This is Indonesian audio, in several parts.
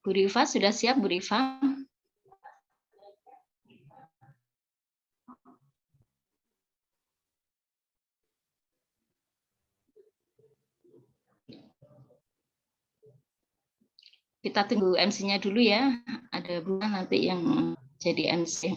Bu Rifa sudah siap, Bu Rifa? Kita tunggu MC-nya dulu ya. Ada bukan nanti yang jadi MC.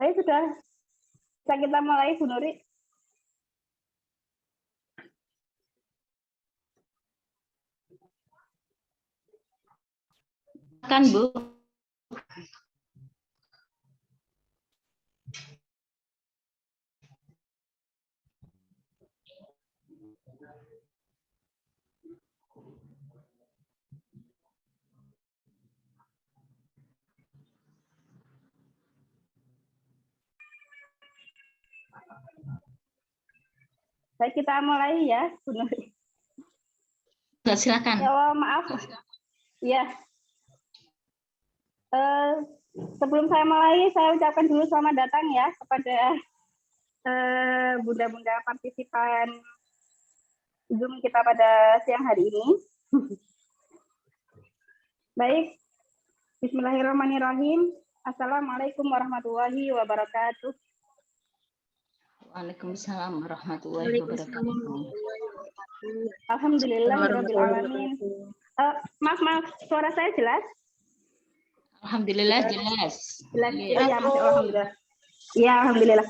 Ayo sudah. Bisa kita mulai, Bu Nuri. Kan, Bu. Baik, kita mulai ya, Bu Nuri. Silakan. Ya, maaf. Ya. Sebelum saya mulai, saya ucapkan dulu selamat datang ya kepada bunda-bunda partisipan Zoom kita pada siang hari ini. Baik, bismillahirrahmanirrahim. Assalamualaikum warahmatullahi wabarakatuh. Waalaikumsalam warahmatullahi wabarakatuh. Alhamdulillahirrahmanirrahim. Maaf, suara saya jelas? Alhamdulillah jelas. Jelas. Ya, alhamdulillah. Ya, alhamdulillah.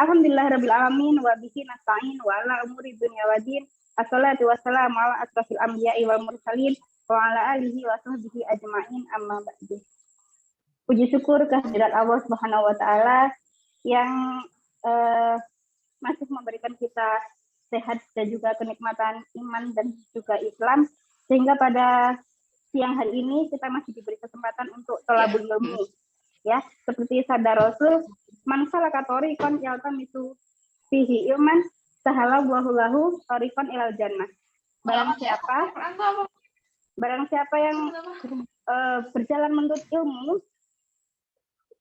Alhamdulillahirrahmanirrahim. Wa bihi nasta'in wa ala umuri dunya waddin. Assalatu wassalamu ala asrofil anbiya'i wal mursalin wa ala alihi wa sahbihi ajma'in amma ba'du. Puji syukur kehadirat Allah Subhanahu wa taala yang masih memberikan kita sehat dan juga kenikmatan iman dan juga Islam, sehingga pada siang hari ini kita masih diberi kesempatan untuk thalabul ilmi. Ya, seperti sabda Rasul, man salaka thoriqan yaltamisu fihi ilman sahalallahu lahu thoriqan ilal jannah. Barang siapa yang berjalan menuntut ilmu,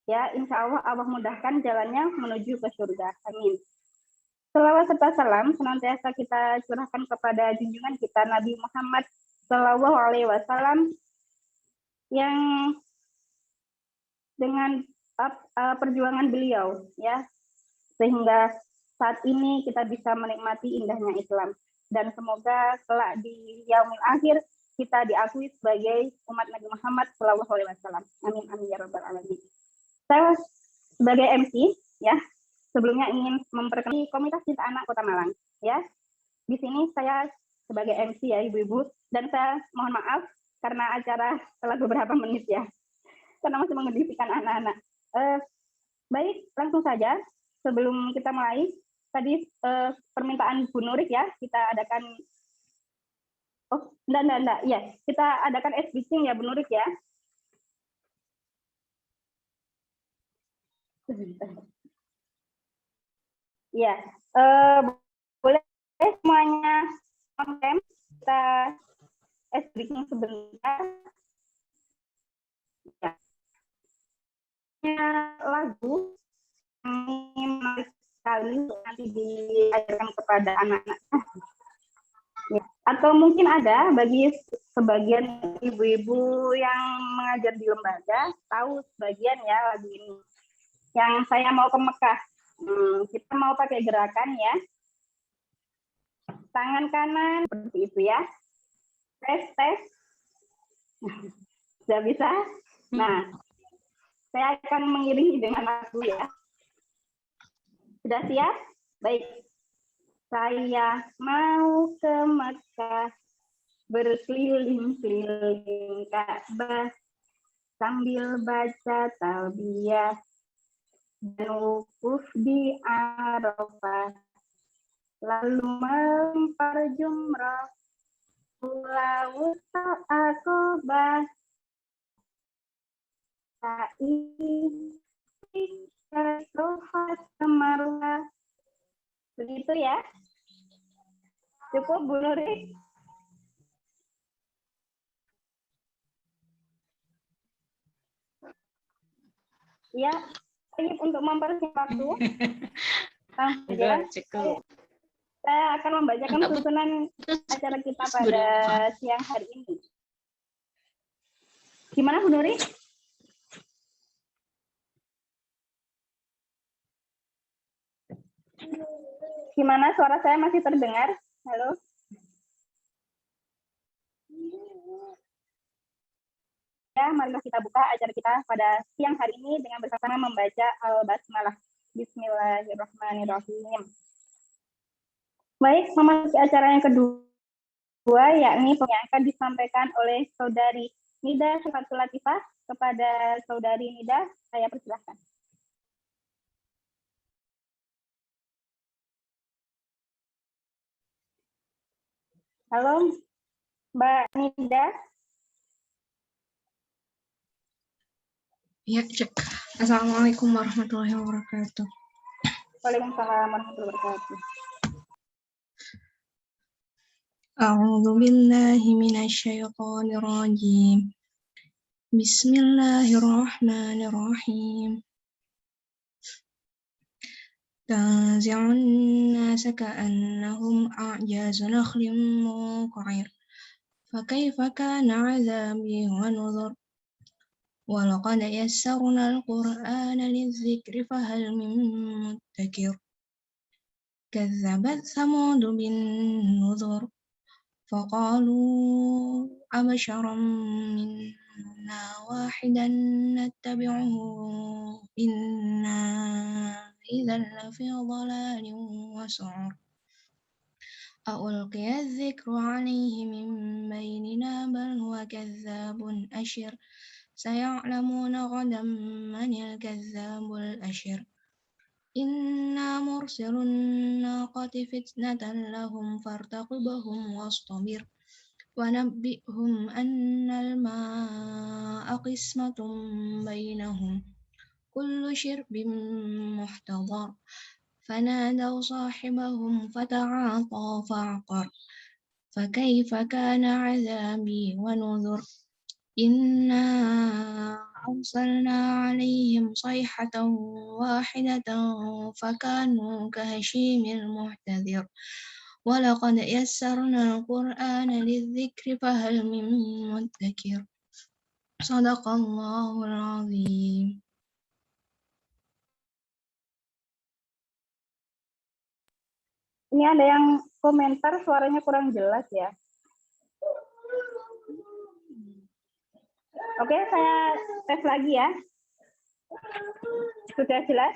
ya insya Allah mudahkan jalannya menuju ke surga. Amin. Selawat serta salam senantiasa kita curahkan kepada junjungan kita Nabi Muhammad Shallallahu Alaihi Wasallam yang dengan perjuangan beliau, ya, sehingga saat ini kita bisa menikmati indahnya Islam, dan semoga kelak di yaumil akhir kita diakui sebagai umat Nabi Muhammad Shallallahu Alaihi Wasallam. Amin amin ya rabbal alamin. Saya sebagai MC, ya, sebelumnya ingin memperkenalkan Komunitas Cinta Anak Kota Malang, ya. Di sini saya sebagai MC ya ibu-ibu, dan saya mohon maaf karena acara telah beberapa menit ya, karena masih mengedisikan anak-anak. Baik, langsung saja sebelum kita mulai, tadi permintaan Bu Nurik ya, kita adakan, enggak, ya, kita adakan speaking ya Bu Nurik ya. Ya, boleh semuanya konten kita speaking sebentar. Ya, lagu ini menarik sekali nanti diajarkan kepada anak-anak. Ya. Atau mungkin ada bagi sebagian ibu-ibu yang mengajar di lembaga tahu sebagian ya lagu ini. Yang saya mau ke Mekah. Kita mau pakai gerakan ya, tangan kanan seperti itu ya, tes sudah bisa. Nah, saya akan mengiringi dengan lagu ya. Sudah siap? Baik. Saya mau ke Mekah, berkeliling-keliling Ka'bah sambil baca talbiyah dan wukuf di Arafah, lalu melempar jumrah, ulawusta akobah, sa'i, Sofat Marwa. Begitu ya. Cukup Bu Nuri? Ya, untuk mempersingkat waktu. Cukup. Saya akan membacakan susunan acara kita pada siang hari ini. Gimana Bu Nuri? Gimana, suara saya masih terdengar? Halo? Ya, marilah kita buka acara kita pada siang hari ini dengan bersama membaca Al-Basmalah. Bismillahirrahmanirrahim. Baik, memasuki acara yang kedua, yakni yang akan disampaikan oleh Saudari Nida Sifatul Latifah. Kepada Saudari Nida, saya persilahkan. Halo, Mbak Nida. Ya, cek. Assalamualaikum warahmatullahi wabarakatuh. Waalaikumsalam warahmatullahi wabarakatuh. A'udzu billahi minasy syaithanir rajim. Bismillahirrahmanirrahim. Tanzi'un nasa ka'annahum a'jazu nakhlim munqa'ir. Fakaifa kana 'adzabi wa nuzur. ولقد يسرنا القرآن للذكر فهل من مدكر كذبت ثمود بالنذر فقالوا أبشرا منا واحدا نتبعه إنا إذا لفي ضلال وسعر ألقي الذكر عليه من بيننا بل هو كذاب أشر سيعلمون غدا من الكذاب الأشر إنا مرسل الناقة فتنة لهم فارتقبهم واصطبر ونبئهم أن الماء قسمة بينهم كل شرب محتضر فنادوا صاحبهم فتعاطى فعقر فكيف كان عذابي ونذر إنا أرسلنا عليهم صيحة واحدة فكانوا كهشيم المحتذر ولقد يسرنا القرآن للذكر فهل من مدكر صدق الله العظيم. Ini ada yang komentar suaranya kurang jelas ya. Oke, saya tes lagi ya. Sudah jelas?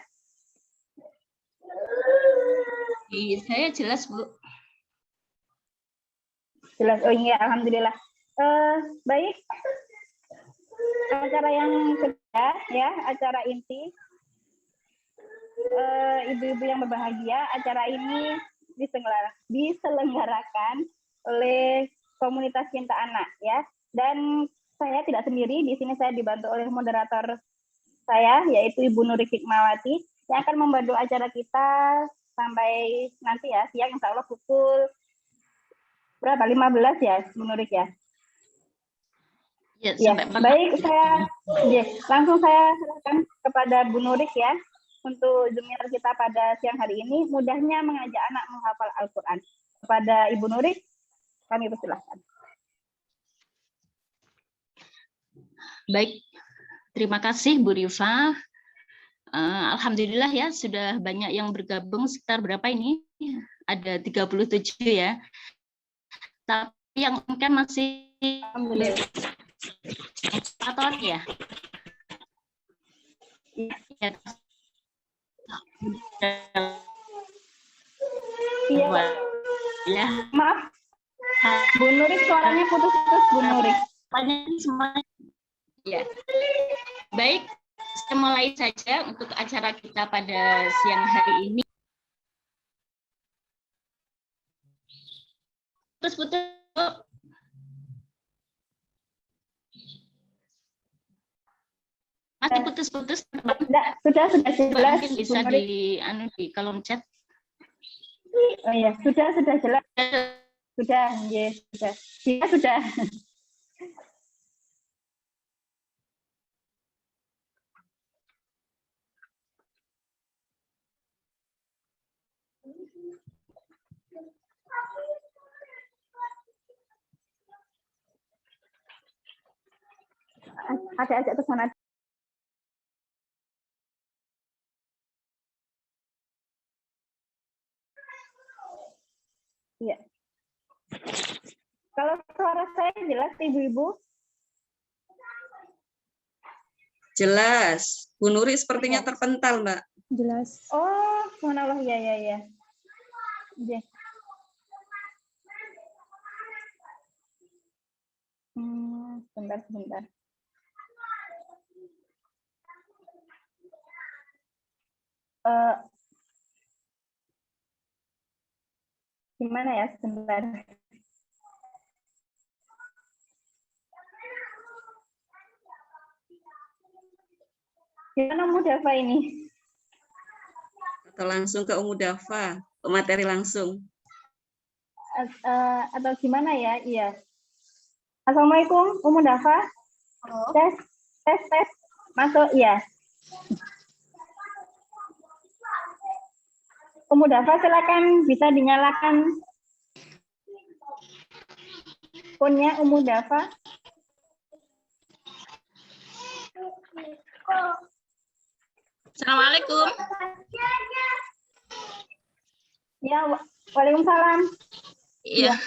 Saya jelas, Bu. Jelas. Oh iya, alhamdulillah. Baik. Acara yang kedua ya, acara inti. Ibu-ibu yang berbahagia, acara ini diselenggarakan oleh komunitas cinta anak ya. Dan saya tidak sendiri, di sini saya dibantu oleh moderator saya, yaitu Ibu Nuri Hikmawati, yang akan membantu acara kita sampai nanti ya, siang insya Allah pukul berapa? 15 ya, Bu Nuri ya? Ya, baik, langsung saya serahkan kepada Bu Nuri ya, untuk jumlah kita pada siang hari ini, mudahnya mengajak anak menghafal Al-Quran. Kepada Ibu Nuri, kami persilahkan. Baik, terima kasih Bu Rifa. Alhamdulillah ya, sudah banyak yang bergabung, sekitar berapa ini? Ada 37 ya. Tapi yang kan masih atau ya? Iya. Maaf, Bu Nuri suaranya putus-putus, Bu Nuri. Semuanya. Ya. Baik, saya mulai saja untuk acara kita pada siang hari ini. putus-putus. Masih putus-putus. Sudah jelas. Mungkin bisa di kolom chat. Oh ya, sudah jelas. Sudah, yes, sudah. Ya, sudah. Ada ke sana. Iya. Kalau suara saya jelas, Ibu-ibu? Jelas. Bu Nuri sepertinya terpental, Mbak. Jelas. Oh, subhanallah, ya. Ya. Sebentar. Gimana ya, sebentar. Gimana Umu Dafa ini? Atau langsung ke Umu Dafa, ke materi langsung. Atau gimana ya? Iya. Assalamualaikum, Umu Dafa. Halo. Tes. Masuk, iya. Umu Dafa, silakan bisa dinyalakan punya Umu Dafa. Assalamualaikum. Ya, waalaikumsalam. Iya.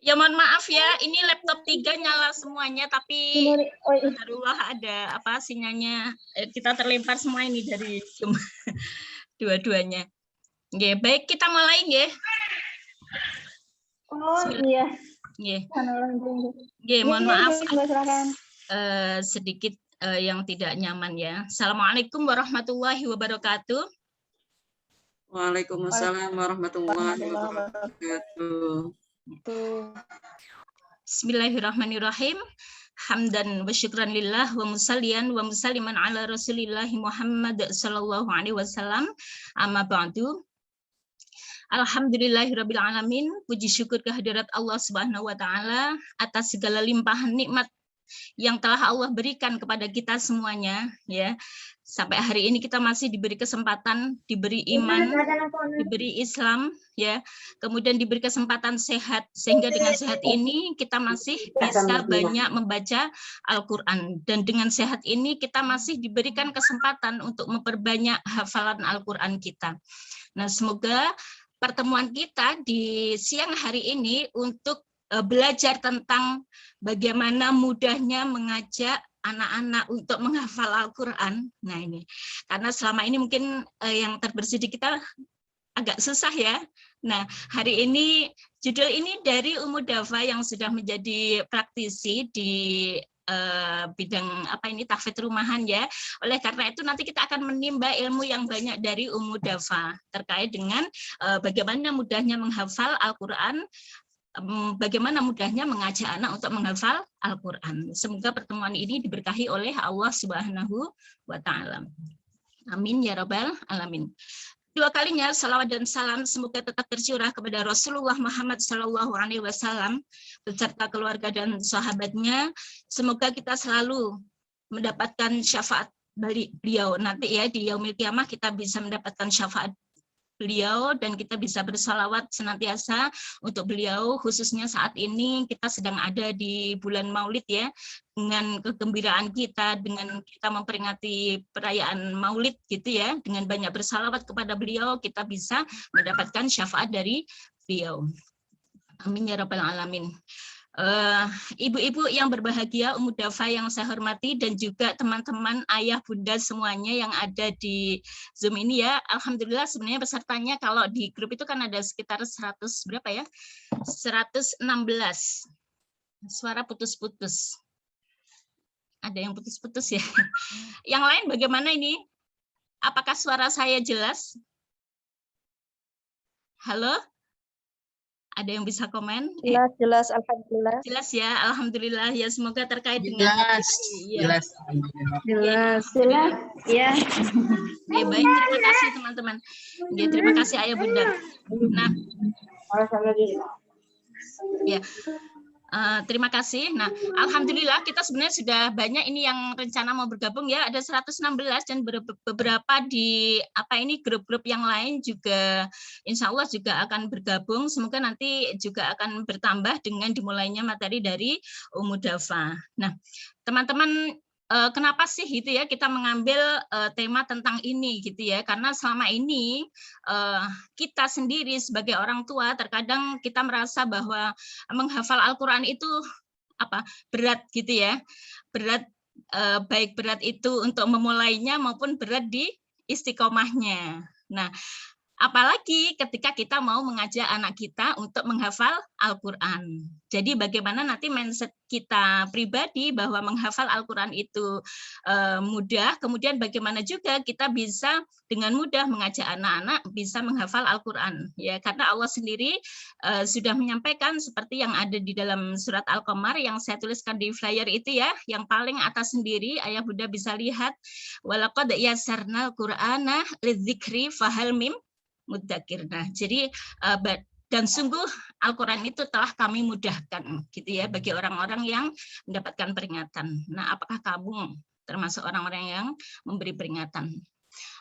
Ya mohon maaf ya, ini laptop 3 nyala semuanya, tapi Qadarullah ada sinyalnya, kita terlempar semua ini dari Zoom dua-duanya. Nggih, baik kita mulai nggih. Oh iya. Nggih. Nggih, mohon maaf sedikit yang tidak nyaman ya. Assalamualaikum warahmatullahi wabarakatuh. Waalaikumsalam warahmatullahi wabarakatuh. Bismillahirrahmanirrahim. Hamdan wa syukran lillah wa musallian wa musalliman ala Rasulillahi Muhammad sallallahu alaihi wasallam. Amma ba'du. Alhamdulillahirabbil alamin. Puji syukur kehadirat Allah Subhanahu wa taala atas segala limpahan nikmat yang telah Allah berikan kepada kita semuanya ya. Sampai hari ini kita masih diberi kesempatan, diberi iman, diberi Islam ya. Kemudian diberi kesempatan sehat, sehingga dengan sehat ini kita masih bisa banyak membaca Al-Qur'an, dan dengan sehat ini kita masih diberikan kesempatan untuk memperbanyak hafalan Al-Qur'an kita. Nah, semoga pertemuan kita di siang hari ini untuk belajar tentang bagaimana mudahnya mengajak anak-anak untuk menghafal Al-Qur'an. Nah ini, karena selama ini mungkin yang terbersih di kita agak susah ya. Nah, hari ini judul ini dari Umu Dafa yang sudah menjadi praktisi di bidang tahfidz rumahan ya. Oleh karena itu nanti kita akan menimba ilmu yang banyak dari Umu Dafa terkait dengan bagaimana mudahnya menghafal Al-Qur'an, bagaimana mudahnya mengajak anak untuk menghafal Al-Qur'an. Semoga pertemuan ini diberkahi oleh Allah Subhanahu wa taala. Amin ya rabbal alamin. Dua kalinya salawat dan salam semoga tetap tercurah kepada Rasulullah Muhammad sallallahu alaihi wasallam beserta keluarga dan sahabatnya. Semoga kita selalu mendapatkan syafaat beliau nanti ya di yaumil qiyamah, kita bisa mendapatkan syafaat beliau dan kita bisa bersalawat senantiasa untuk beliau, khususnya saat ini kita sedang ada di bulan Maulid ya, dengan kegembiraan kita, dengan kita memperingati perayaan Maulid gitu ya, dengan banyak bersalawat kepada beliau kita bisa mendapatkan syafaat dari beliau. Amin ya rabbal alamin. Ibu-ibu yang berbahagia, Umu Dafa yang saya hormati, dan juga teman-teman ayah bunda semuanya yang ada di Zoom ini ya. Alhamdulillah sebenarnya pesertanya kalau di grup itu kan ada sekitar 100 berapa ya? 116. Suara putus-putus. Ada yang putus-putus ya. Yang lain bagaimana ini? Apakah suara saya jelas? Halo? Ada yang bisa komen? Jelas, alhamdulillah. Jelas ya, alhamdulillah ya, semoga terkait dengan Jelas. ya. Jelas, ya. Ya, baik, terima kasih teman-teman. Ya, terima kasih Ayah Bunda. Nah, ya. Terima kasih. Nah, alhamdulillah kita sebenarnya sudah banyak ini yang rencana mau bergabung ya. Ada 116 dan beberapa di grup-grup yang lain juga insya Allah juga akan bergabung. Semoga nanti juga akan bertambah dengan dimulainya materi dari Umudafa. Nah, teman-teman, kenapa sih gitu ya kita mengambil tema tentang ini gitu ya? Karena selama ini kita sendiri sebagai orang tua terkadang kita merasa bahwa menghafal Al-Quran itu berat gitu ya, berat, baik berat itu untuk memulainya maupun berat di istiqomahnya. Nah, apalagi ketika kita mau mengajak anak kita untuk menghafal Al-Quran. Jadi bagaimana nanti mindset kita pribadi bahwa menghafal Al-Quran itu mudah, kemudian bagaimana juga kita bisa dengan mudah mengajak anak-anak bisa menghafal Al-Quran. Ya, karena Allah sendiri sudah menyampaikan seperti yang ada di dalam surat Al-Qamar yang saya tuliskan di flyer itu ya, yang paling atas sendiri, Ayah Bunda bisa lihat, walaqad yassarnal Qur'ana lidzikri fahal mim mudzakir. Nah, jadi dan sungguh Al-Quran itu telah kami mudahkan gitu ya bagi orang-orang yang mendapatkan peringatan. Nah, apakah kamu termasuk orang-orang yang memberi peringatan?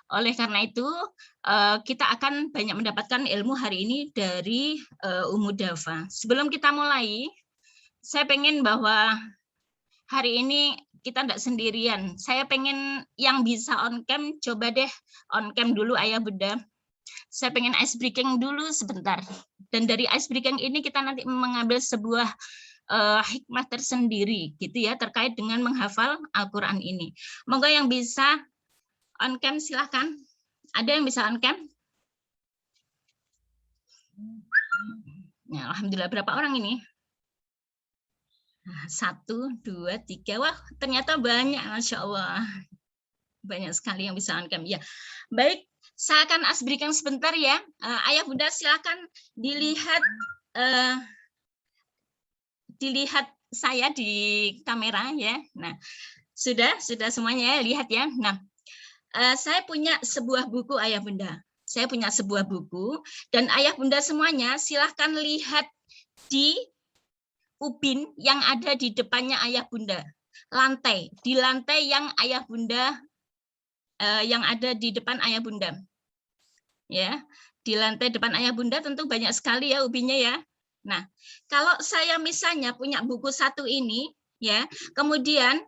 Oleh karena itu, kita akan banyak mendapatkan ilmu hari ini dari Umudafa. Sebelum kita mulai, saya pengen bahwa hari ini kita tidak sendirian. Saya pengen yang bisa on cam, coba deh on cam dulu Ayah Bunda. Saya pengen ice breaking dulu sebentar. Dan dari ice breaking ini kita nanti mengambil sebuah hikmah tersendiri gitu ya terkait dengan menghafal Al-Quran ini. Moga yang bisa on cam silahkan. Ada yang bisa on cam? Ya, alhamdulillah, berapa orang ini? 1, 2, 3. Wah, ternyata banyak, Masya Allah. Banyak sekali yang bisa on cam. Ya, baik. Saya akan asberikan sebentar ya. Ayah Bunda silakan dilihat saya di kamera ya. Nah, sudah semuanya ya, lihat ya. Nah, saya punya sebuah buku Ayah Bunda. Saya punya sebuah buku dan Ayah Bunda semuanya silahkan lihat di ubin yang ada di depannya Ayah Bunda. Di lantai yang Ayah Bunda yang ada di depan Ayah Bunda. Ya, di lantai depan Ayah Bunda tentu banyak sekali ya ubinnya ya. Nah, kalau saya misalnya punya buku satu ini ya, kemudian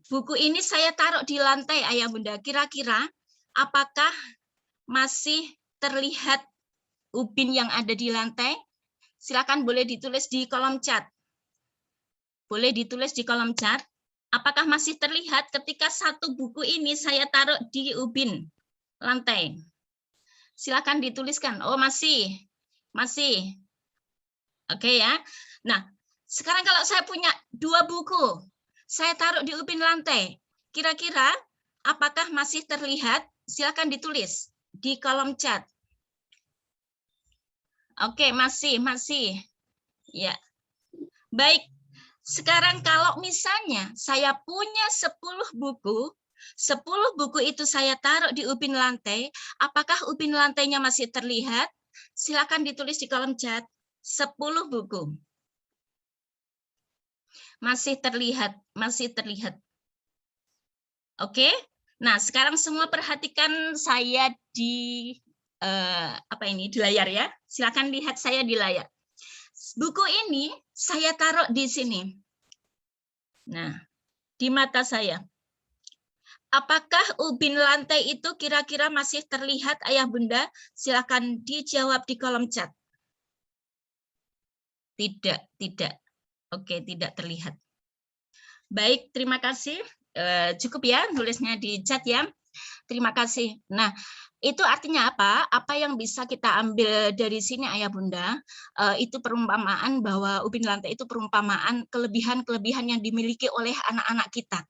buku ini saya taruh di lantai Ayah Bunda, kira-kira apakah masih terlihat ubin yang ada di lantai? Silakan boleh ditulis di kolom chat. Boleh ditulis di kolom chat. Apakah masih terlihat ketika satu buku ini saya taruh di ubin lantai? Silakan dituliskan. Oh, masih. Oke ya. Nah, sekarang kalau saya punya 2 buku, saya taruh di ubin lantai. Kira-kira apakah masih terlihat? Silakan ditulis di kolom chat. Oke, masih. Ya. Baik. Sekarang kalau misalnya saya punya 10 buku, 10 buku itu saya taruh di ubin lantai, apakah ubin lantainya masih terlihat? Silakan ditulis di kolom chat. 10 buku. Masih terlihat. Oke? Nah, sekarang semua perhatikan saya di di layar ya. Silakan lihat saya di layar. Buku ini saya taruh di sini. Nah, di mata saya. Apakah ubin lantai itu kira-kira masih terlihat Ayah Bunda? Silakan dijawab di kolom chat. Tidak. Oke, tidak terlihat. Baik, terima kasih. Cukup ya nulisnya di chat ya. Terima kasih. Nah, itu artinya apa? Apa yang bisa kita ambil dari sini Ayah Bunda? Itu perumpamaan bahwa ubin lantai itu perumpamaan kelebihan-kelebihan yang dimiliki oleh anak-anak kita.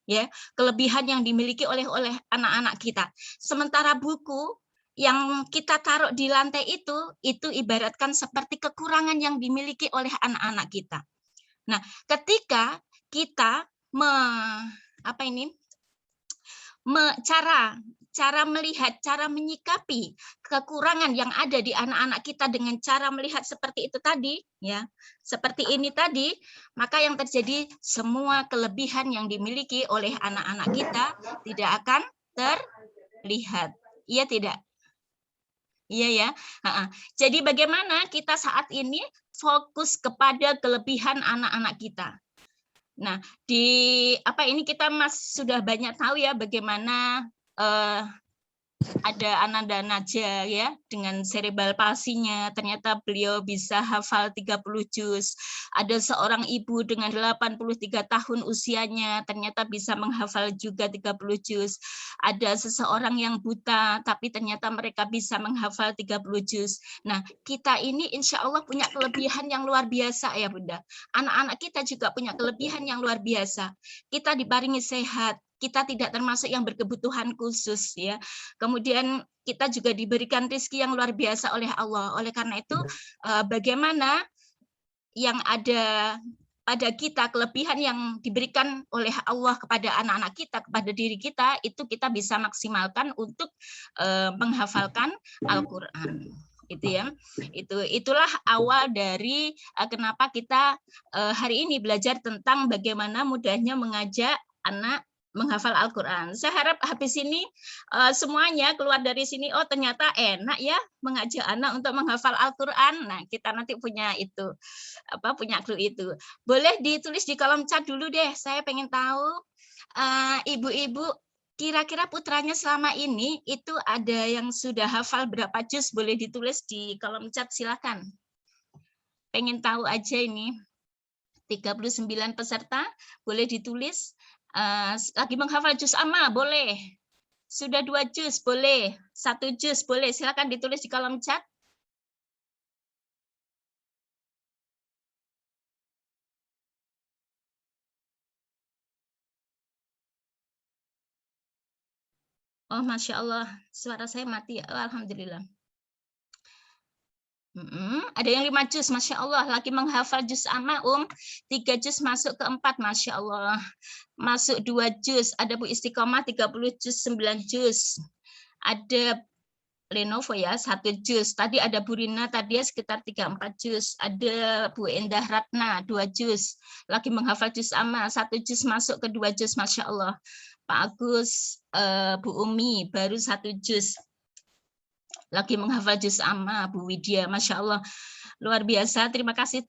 Ya, kelebihan yang dimiliki oleh anak-anak kita. Sementara buku yang kita taruh di lantai itu ibaratkan seperti kekurangan yang dimiliki oleh anak-anak kita. Nah, ketika kita cara melihat, cara menyikapi kekurangan yang ada di anak-anak kita dengan cara melihat seperti itu tadi, ya, seperti ini tadi, maka yang terjadi semua kelebihan yang dimiliki oleh anak-anak kita tidak akan terlihat. Iya tidak? Iya ya. Jadi bagaimana kita saat ini fokus kepada kelebihan anak-anak kita. Nah, ini kita sudah banyak tahu ya bagaimana ada Ananda Naja ya dengan cerebral palsinya, ternyata beliau bisa hafal 30 juz. Ada seorang ibu dengan 83 tahun usianya ternyata bisa menghafal juga 30 juz. Ada seseorang yang buta tapi ternyata mereka bisa menghafal 30 juz. Nah, kita ini insya Allah punya kelebihan yang luar biasa ya Bunda. Anak-anak kita juga punya kelebihan yang luar biasa. Kita diparingi sehat, kita tidak termasuk yang berkebutuhan khusus ya. Kemudian kita juga diberikan rezeki yang luar biasa oleh Allah. Oleh karena itu bagaimana yang ada pada kita, kelebihan yang diberikan oleh Allah kepada anak-anak kita, kepada diri kita, itu kita bisa maksimalkan untuk menghafalkan Al-Qur'an. Itu ya. Itulah awal dari kenapa kita hari ini belajar tentang bagaimana mudahnya mengajak anak menghafal Al-Qur'an. Saya harap habis ini semuanya keluar dari sini, oh ternyata enak ya mengajak anak untuk menghafal Al-Qur'an. Nah, kita nanti punya itu, punya clue itu. Boleh ditulis di kolom chat dulu deh. Saya pengen tahu ibu-ibu kira-kira putranya selama ini itu ada yang sudah hafal berapa juz, boleh ditulis di kolom chat, silakan. Pengen tahu aja ini. 39 peserta boleh ditulis. Lagi menghafal juz amma boleh, sudah 2 juz boleh, 1 juz boleh, silakan ditulis di kolom chat. Oh Masya Allah, suara saya mati. Oh, alhamdulillah. Ada yang 5 juz, Masya Allah, lagi menghafal juz amma 3 juz masuk ke 4, Masya Allah. Masuk 2 juz, ada Bu Istiqomah 30 juz, 9 juz. Ada Lenovo ya 1 juz. Tadi ada Bu Rina tadi sekitar 3-4 juz. Ada Bu Endah Ratna 2 juz. Lagi menghafal juz amma 1 juz masuk ke 2 juz, Masya Allah. Pak Agus, Bu Umi baru 1 juz. Lagi menghafal juz amma, Bu Widya, Masya Allah. Luar biasa, terima kasih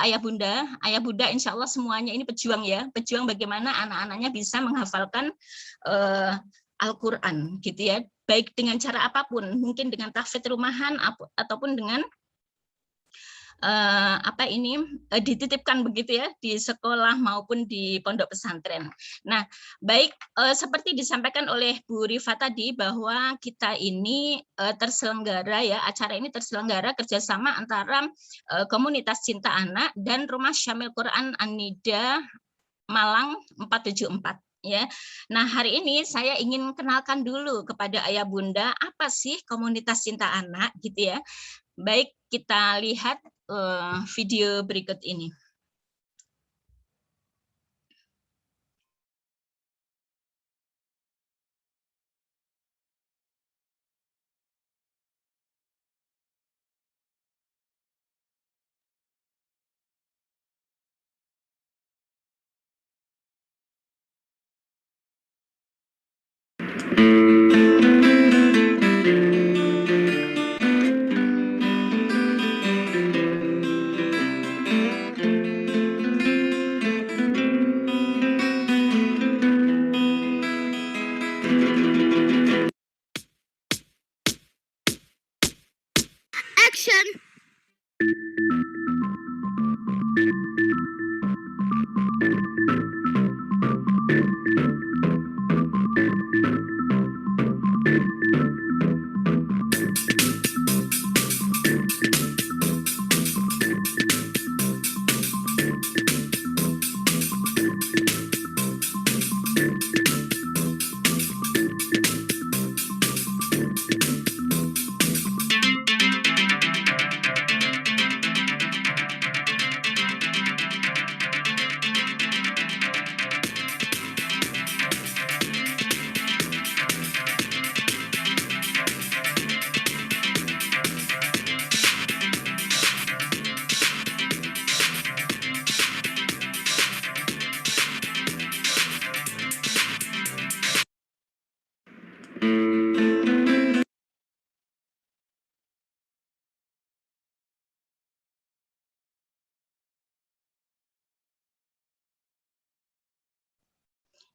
Ayah Bunda. Ayah Bunda insya Allah semuanya ini pejuang ya. Pejuang bagaimana anak-anaknya bisa menghafalkan Al-Quran gitu ya. Baik dengan cara apapun, mungkin dengan tahfidz rumahan ataupun dengan dititipkan begitu ya di sekolah maupun di pondok pesantren. Nah, baik seperti disampaikan oleh Bu Rifa tadi bahwa kita ini terselenggara ya, acara ini terselenggara kerjasama antara komunitas Cinta Anak dan Rumah Syamil Quran An-Nida Malang 474. Ya, nah hari ini saya ingin kenalkan dulu kepada Ayah Bunda apa sih komunitas Cinta Anak gitu ya. Baik, kita lihat video berikut ini.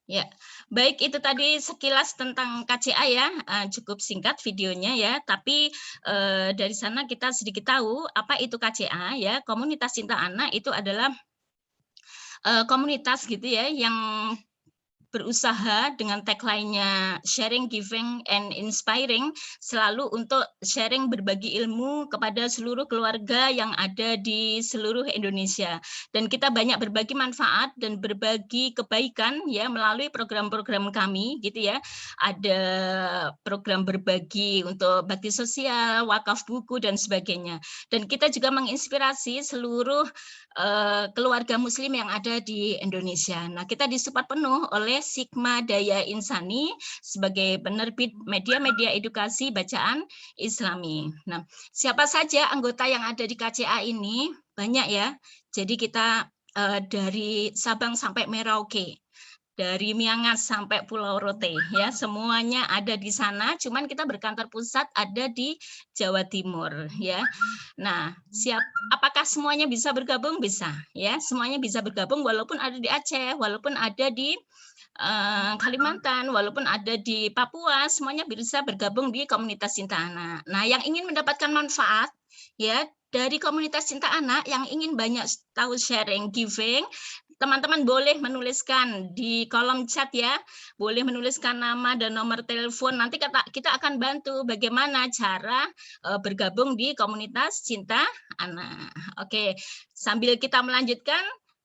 Ya, baik itu tadi sekilas tentang KCA ya, cukup singkat videonya ya, tapi dari sana kita sedikit tahu apa itu KCA ya, Komunitas Cinta Anak itu adalah komunitas gitu ya yang berusaha dengan tagline-nya sharing, giving, and inspiring, selalu untuk sharing berbagi ilmu kepada seluruh keluarga yang ada di seluruh Indonesia. Dan kita banyak berbagi manfaat dan berbagi kebaikan ya melalui program-program kami gitu ya. Ada program berbagi untuk bakti sosial, wakaf buku dan sebagainya. Dan kita juga menginspirasi seluruh keluarga muslim yang ada di Indonesia. Nah, kita disupport penuh oleh Sigma Daya Insani sebagai penerbit media-media edukasi bacaan Islami. Nah, siapa saja anggota yang ada di KCA ini? Banyak ya. Jadi kita dari Sabang sampai Merauke, dari Miangas sampai Pulau Rote ya, semuanya ada di sana, cuman kita berkantor pusat ada di Jawa Timur ya. Nah, apakah semuanya bisa bergabung? Bisa ya, semuanya bisa bergabung walaupun ada di Aceh, walaupun ada di Kalimantan, walaupun ada di Papua, semuanya bisa bergabung di komunitas Cinta Anak. Nah, yang ingin mendapatkan manfaat ya dari komunitas Cinta Anak, yang ingin banyak tahu sharing, giving, teman-teman boleh menuliskan di kolom chat ya, boleh menuliskan nama dan nomor telepon. Nanti kita akan bantu bagaimana cara bergabung di komunitas Cinta Anak. Oke, sambil kita melanjutkan,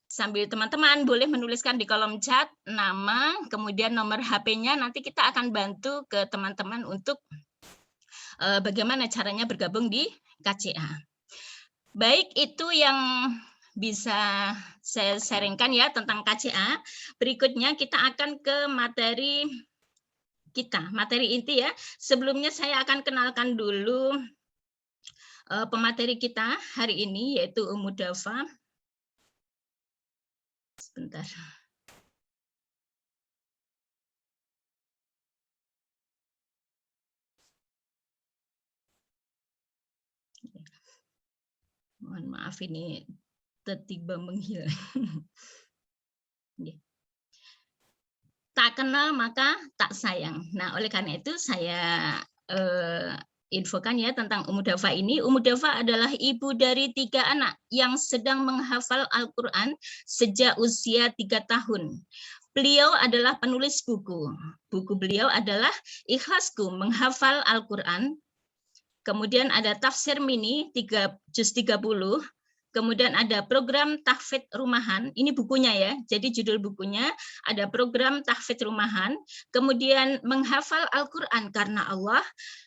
sambil teman-teman boleh menuliskan di kolom chat nama, kemudian nomor HP-nya, nanti kita akan bantu ke teman-teman untuk bagaimana caranya bergabung di KCA. Baik, itu yang bisa saya sharingkan ya tentang KCA. Berikutnya kita akan ke materi kita, materi inti ya. Sebelumnya saya akan kenalkan dulu pemateri kita hari ini, yaitu Ummu Dafa. Sebentar. Mohon maaf ini tiba-tiba menghilang. Tak kenal maka tak sayang. Nah, oleh karena itu saya infokan ya tentang Ummu Dafa ini. Ummu Dafa adalah ibu dari 3 anak yang sedang menghafal Al-Quran sejak usia 3 tahun. Beliau adalah penulis buku. Buku beliau adalah Ikhlasku Menghafal Al-Quran. Kemudian ada tafsir mini juz 30. Kemudian ada program tahfidz rumahan, ini bukunya ya, jadi judul bukunya ada program tahfidz rumahan, kemudian menghafal Al-Quran karena Allah,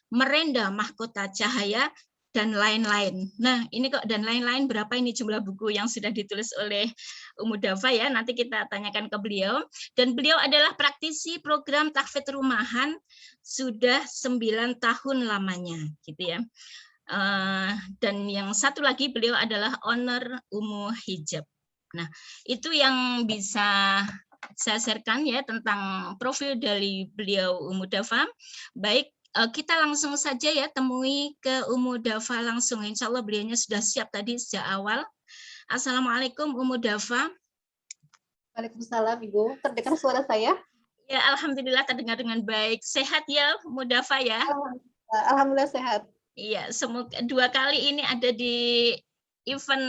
merenda mahkota cahaya, dan lain-lain. Nah, ini kok dan lain-lain berapa ini jumlah buku yang sudah ditulis oleh Ummu Dafa ya, nanti kita tanyakan ke beliau. Dan beliau adalah praktisi program tahfidz rumahan sudah 9 tahun lamanya, gitu ya. Dan yang satu lagi beliau adalah owner Ummu Hijab. Nah, itu yang bisa saya sharekan ya tentang profil dari beliau Ummu Dafa. Baik, kita langsung saja ya temui ke Ummu Dafa langsung. Insya Allah beliaunya sudah siap tadi sejak awal. Assalamualaikum Ummu Dafa. Waalaikumsalam Ibu. Terdengar suara saya? Ya, alhamdulillah terdengar dengan baik. Sehat ya Ummu Dafa ya? Alhamdulillah sehat. Iya, semoga 2 kali ini ada di event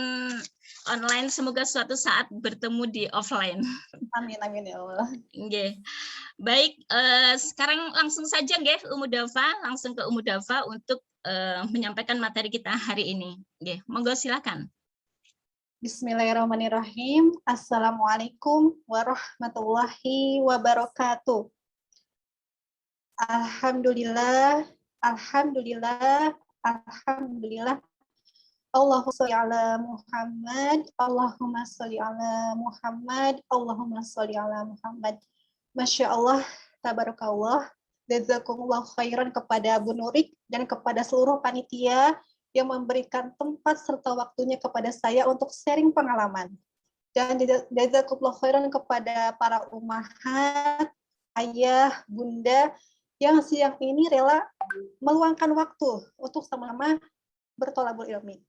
online, semoga suatu saat bertemu di offline. Amin, amin ya Allah. Nggih. Baik, sekarang langsung saja nggih Ummu Dafa, langsung ke Ummu Dafa untuk menyampaikan materi kita hari ini. Nggih, monggo silakan. Bismillahirrahmanirrahim. Assalamualaikum warahmatullahi wabarakatuh. Alhamdulillah, alhamdulillah, alhamdulillah. Allahumma sholli ala Muhammad, Allahumma sholli ala Muhammad, Allahumma sholli ala Muhammad. Masya Allah, tabarakallah, jazakumullah khairan kepada Bu Nurik dan kepada seluruh panitia yang memberikan tempat serta waktunya kepada saya untuk sharing pengalaman. Dan jazakumullah khairan kepada para ummahat, ayah, bunda, yang siang ini rela meluangkan waktu untuk sama-sama bertolabul ilmi.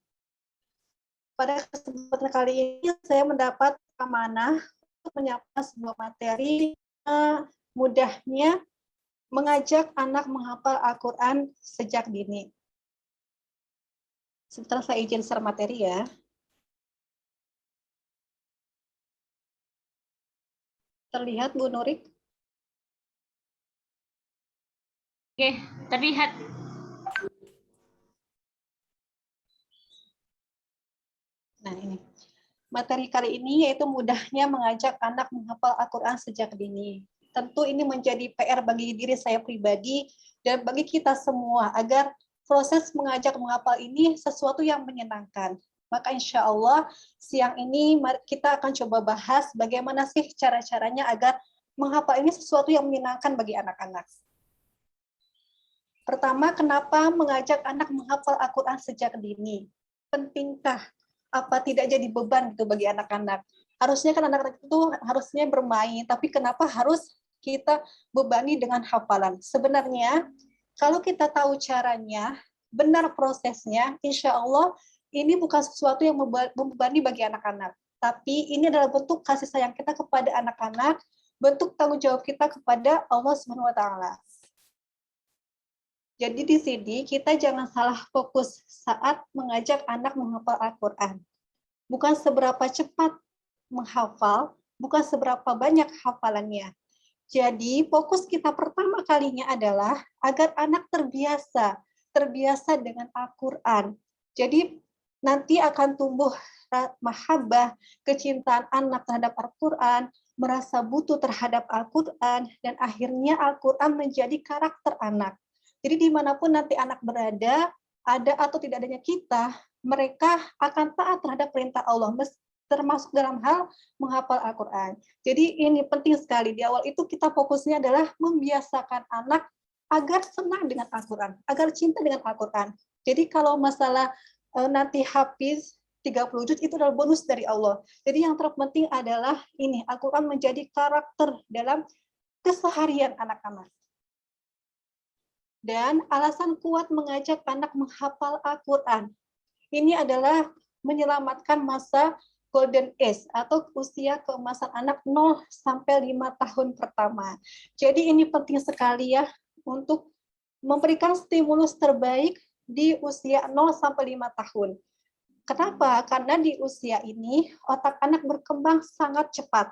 Pada kesempatan kali ini saya mendapat amanah untuk menyiapkan sebuah materi mudahnya mengajak anak menghafal Al-Quran sejak dini. Sebentar saya izin share materi ya. Terlihat Bu Nurik? Oke, terlihat. Nah ini. Materi kali ini yaitu mudahnya mengajak anak menghafal Al-Quran sejak dini. Tentu ini menjadi PR bagi diri saya pribadi dan bagi kita semua agar proses mengajak menghafal ini sesuatu yang menyenangkan. Maka insya Allah siang ini kita akan coba bahas bagaimana sih cara-caranya agar menghafal ini sesuatu yang menyenangkan bagi anak-anak. Pertama, kenapa mengajak anak menghafal Al-Quran sejak dini? Pentingkah? Apa tidak jadi beban gitu bagi anak-anak? Harusnya kan anak-anak itu harusnya bermain, tapi kenapa harus kita bebani dengan hafalan? Sebenarnya, kalau kita tahu caranya, benar prosesnya, insya Allah ini bukan sesuatu yang membebani bagi anak-anak. Tapi ini adalah bentuk kasih sayang kita kepada anak-anak, bentuk tanggung jawab kita kepada Allah Subhanahu wa Ta'ala. Jadi di sini kita jangan salah fokus saat mengajak anak menghafal Al-Quran. Bukan seberapa cepat menghafal, bukan seberapa banyak hafalannya. Jadi fokus kita pertama kalinya adalah agar anak terbiasa dengan Al-Quran. Jadi nanti akan tumbuh mahabbah, kecintaan anak terhadap Al-Quran, merasa butuh terhadap Al-Quran, dan akhirnya Al-Quran menjadi karakter anak. Jadi dimanapun nanti anak berada, ada atau tidak adanya kita, mereka akan taat terhadap perintah Allah, termasuk dalam hal menghafal Al-Quran. Jadi ini penting sekali, di awal itu kita fokusnya adalah membiasakan anak agar senang dengan Al-Quran, agar cinta dengan Al-Quran. Jadi kalau masalah nanti hafiz 30 juz itu adalah bonus dari Allah. Jadi yang terpenting adalah ini, Al-Quran menjadi karakter dalam keseharian anak-anak. Dan alasan kuat mengajak anak menghafal Al-Quran, ini adalah menyelamatkan masa golden age atau usia keemasan anak 0 sampai 5 tahun pertama. Jadi ini penting sekali ya untuk memberikan stimulus terbaik di usia 0 sampai 5 tahun. Kenapa? Karena di usia ini otak anak berkembang sangat cepat.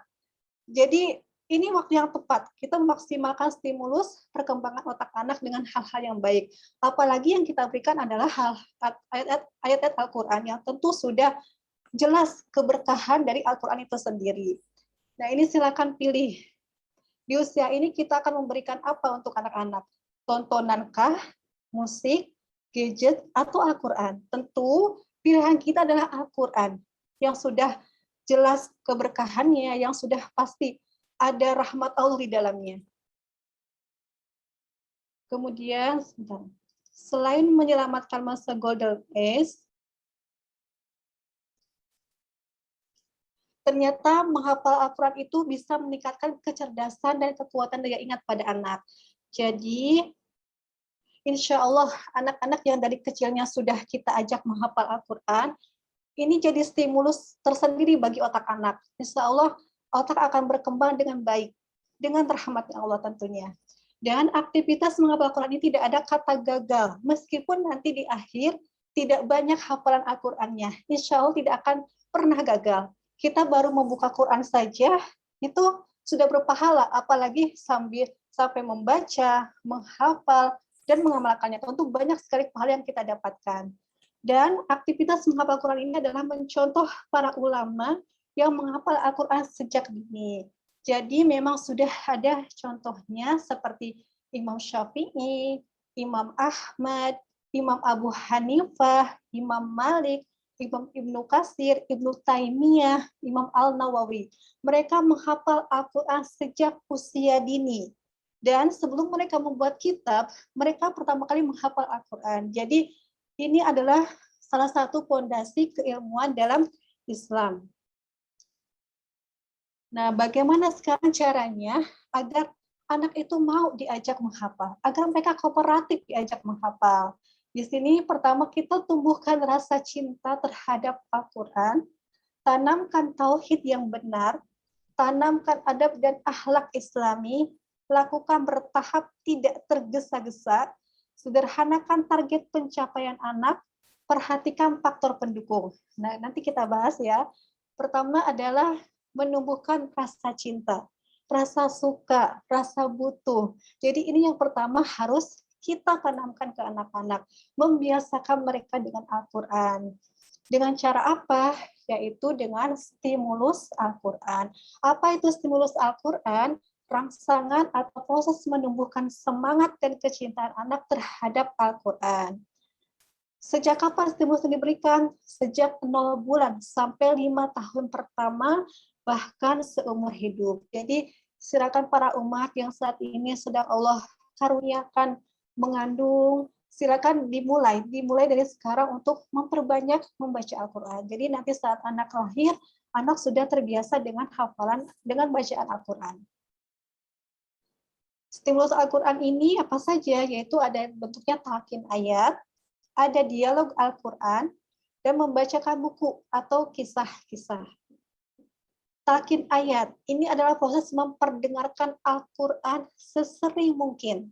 Jadi ini waktu yang tepat kita memaksimalkan stimulus perkembangan otak anak dengan hal-hal yang baik. Apalagi yang kita berikan adalah ayat-ayat Al-Quran yang tentu sudah jelas keberkahan dari Al-Quran itu sendiri. Nah ini silakan pilih. Di usia ini kita akan memberikan apa untuk anak-anak? Tontonankah, musik, gadget, atau Al-Quran? Tentu pilihan kita adalah Al-Quran yang sudah jelas keberkahannya, yang sudah pasti ada rahmat Allah di dalamnya. Kemudian, selain menyelamatkan masa golden age, ternyata menghafal Al-Quran itu bisa meningkatkan kecerdasan dan kekuatan daya ingat pada anak. Jadi, insya Allah anak-anak yang dari kecilnya sudah kita ajak menghafal Al-Quran, ini jadi stimulus tersendiri bagi otak anak. Insya Allah otak akan berkembang dengan baik, dengan rahmatnya Allah tentunya. Dan aktivitas menghafal Al-Quran ini tidak ada kata gagal, meskipun nanti di akhir tidak banyak hafalan Al-Qurannya. Insya Allah tidak akan pernah gagal. Kita baru membuka Quran saja, itu sudah berpahala, apalagi sampai membaca, menghafal, dan mengamalkannya. Tentu banyak sekali pahala yang kita dapatkan. Dan aktivitas menghafal Quran ini adalah mencontoh para ulama yang menghafal Al-Quran sejak dini. Jadi memang sudah ada contohnya seperti Imam Syafi'i, Imam Ahmad, Imam Abu Hanifah, Imam Malik, Imam Ibnu Katsir, Ibnu Taimiyah, Imam Al-Nawawi. Mereka menghafal Al-Quran sejak usia dini. Dan sebelum mereka membuat kitab, mereka pertama kali menghafal Al-Quran. Jadi ini adalah salah satu fondasi keilmuan dalam Islam. Nah, bagaimana sekarang caranya agar anak itu mau diajak menghafal, agar mereka kooperatif diajak menghafal? Di sini pertama kita tumbuhkan rasa cinta terhadap Al-Quran, tanamkan tauhid yang benar, tanamkan adab dan akhlak Islami, lakukan bertahap tidak tergesa-gesa, sederhanakan target pencapaian anak, perhatikan faktor pendukung. Nah, nanti kita bahas ya. Pertama adalah menumbuhkan rasa cinta, rasa suka, rasa butuh. Jadi ini yang pertama harus kita tanamkan ke anak-anak, membiasakan mereka dengan Al-Quran. Dengan cara apa? Yaitu dengan stimulus Al-Quran. Apa itu stimulus Al-Quran? Rangsangan atau proses menumbuhkan semangat dan kecintaan anak terhadap Al-Quran. Sejak kapan stimulus diberikan? Sejak 0 bulan sampai 5 tahun pertama, bahkan seumur hidup. Jadi silakan para umat yang saat ini sedang Allah karuniakan mengandung, silakan dimulai dari sekarang untuk memperbanyak membaca Al-Quran. Jadi nanti saat anak lahir, anak sudah terbiasa dengan hafalan, dengan bacaan Al-Quran. Stimulus Al-Quran ini apa saja? Yaitu ada bentuknya talqin ayat, ada dialog Al-Quran, dan membacakan buku atau kisah-kisah. Talqin ayat, ini adalah proses memperdengarkan Al-Quran sesering mungkin.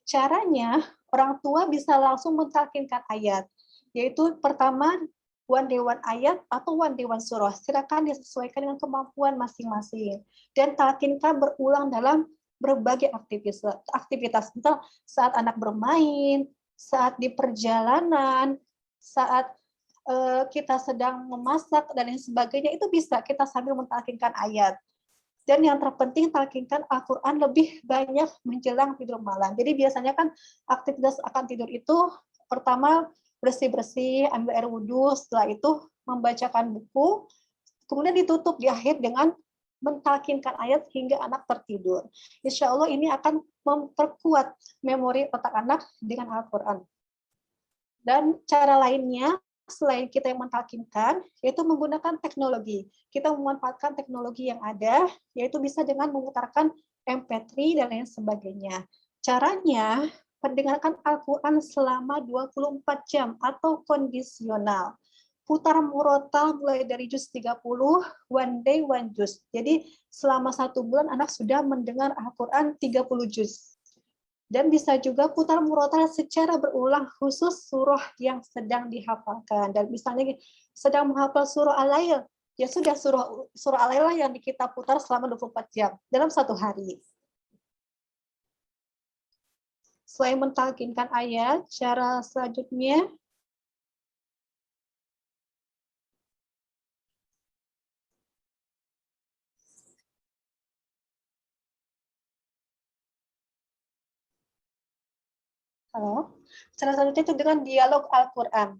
Caranya, orang tua bisa langsung mentalkinkan ayat, yaitu pertama, one day one ayat atau one day one surah. Silakan disesuaikan dengan kemampuan masing-masing. Dan talkinkan berulang dalam berbagai aktivitas. Misal saat anak bermain, saat di perjalanan, saat kita sedang memasak, dan lain sebagainya, itu bisa kita sambil mentalkinkan ayat. Dan yang terpenting, talkinkan Al-Quran lebih banyak menjelang tidur malam. Jadi biasanya kan aktivitas akan tidur itu, pertama bersih-bersih, ambil air wudhu, setelah itu membacakan buku, kemudian ditutup di akhir dengan mentalkinkan ayat hingga anak tertidur. Insya Allah ini akan memperkuat memori otak anak dengan Al-Quran. Dan cara lainnya, selain kita yang mentalkinkan, yaitu menggunakan teknologi. Kita memanfaatkan teknologi yang ada, yaitu bisa dengan memutarkan MP3 dan lain sebagainya. Caranya, pendengarkan Al-Quran selama 24 jam atau kondisional. Putar murotal mulai dari juz 30, one day one juz. Jadi selama 1 bulan anak sudah mendengar Al-Quran 30 juz. Dan bisa juga putar murotal secara berulang khusus surah yang sedang dihafalkan. Dan misalnya sedang menghafal surah Al-Lail, ya sudah surah Al-Lail yang kita putar selama 24 jam dalam 1 hari. Selain mentalkinkan ayat, cara selanjutnya cara selanjutnya itu dengan dialog Al-Quran.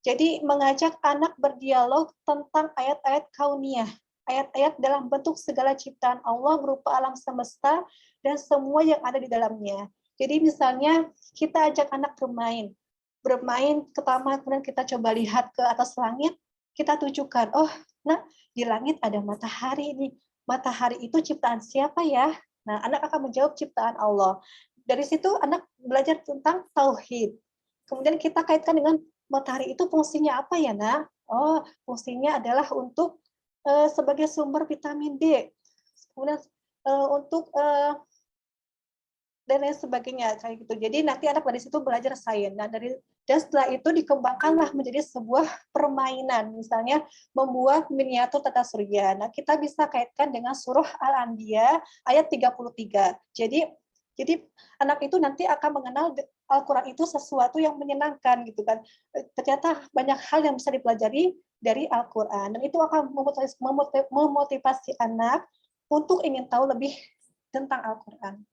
Jadi mengajak anak berdialog tentang ayat-ayat kauniyah, ayat-ayat dalam bentuk segala ciptaan Allah berupa alam semesta dan semua yang ada di dalamnya. Jadi misalnya kita ajak anak bermain ke taman, kemudian kita coba lihat ke atas langit, kita tunjukkan, oh, nah di langit ada matahari nih. Matahari itu ciptaan siapa ya? Nah, anak akan menjawab ciptaan Allah. Dari situ anak belajar tentang tauhid. Kemudian kita kaitkan dengan matahari itu fungsinya apa ya, Nak? Oh, fungsinya adalah untuk sebagai sumber vitamin D. Kemudian untuk dan lain sebagainya kayak gitu. Jadi nanti anak dari situ belajar sains. Nah, dan setelah itu dikembangkanlah menjadi sebuah permainan, misalnya membuat miniatur tata surya. Nah, kita bisa kaitkan dengan surah Al-Anbiya ayat 33. Jadi anak itu nanti akan mengenal Al-Quran itu sesuatu yang menyenangkan gitu kan. Ternyata banyak hal yang bisa dipelajari dari Al-Quran, dan itu akan memotivasi anak untuk ingin tahu lebih tentang Al-Quran.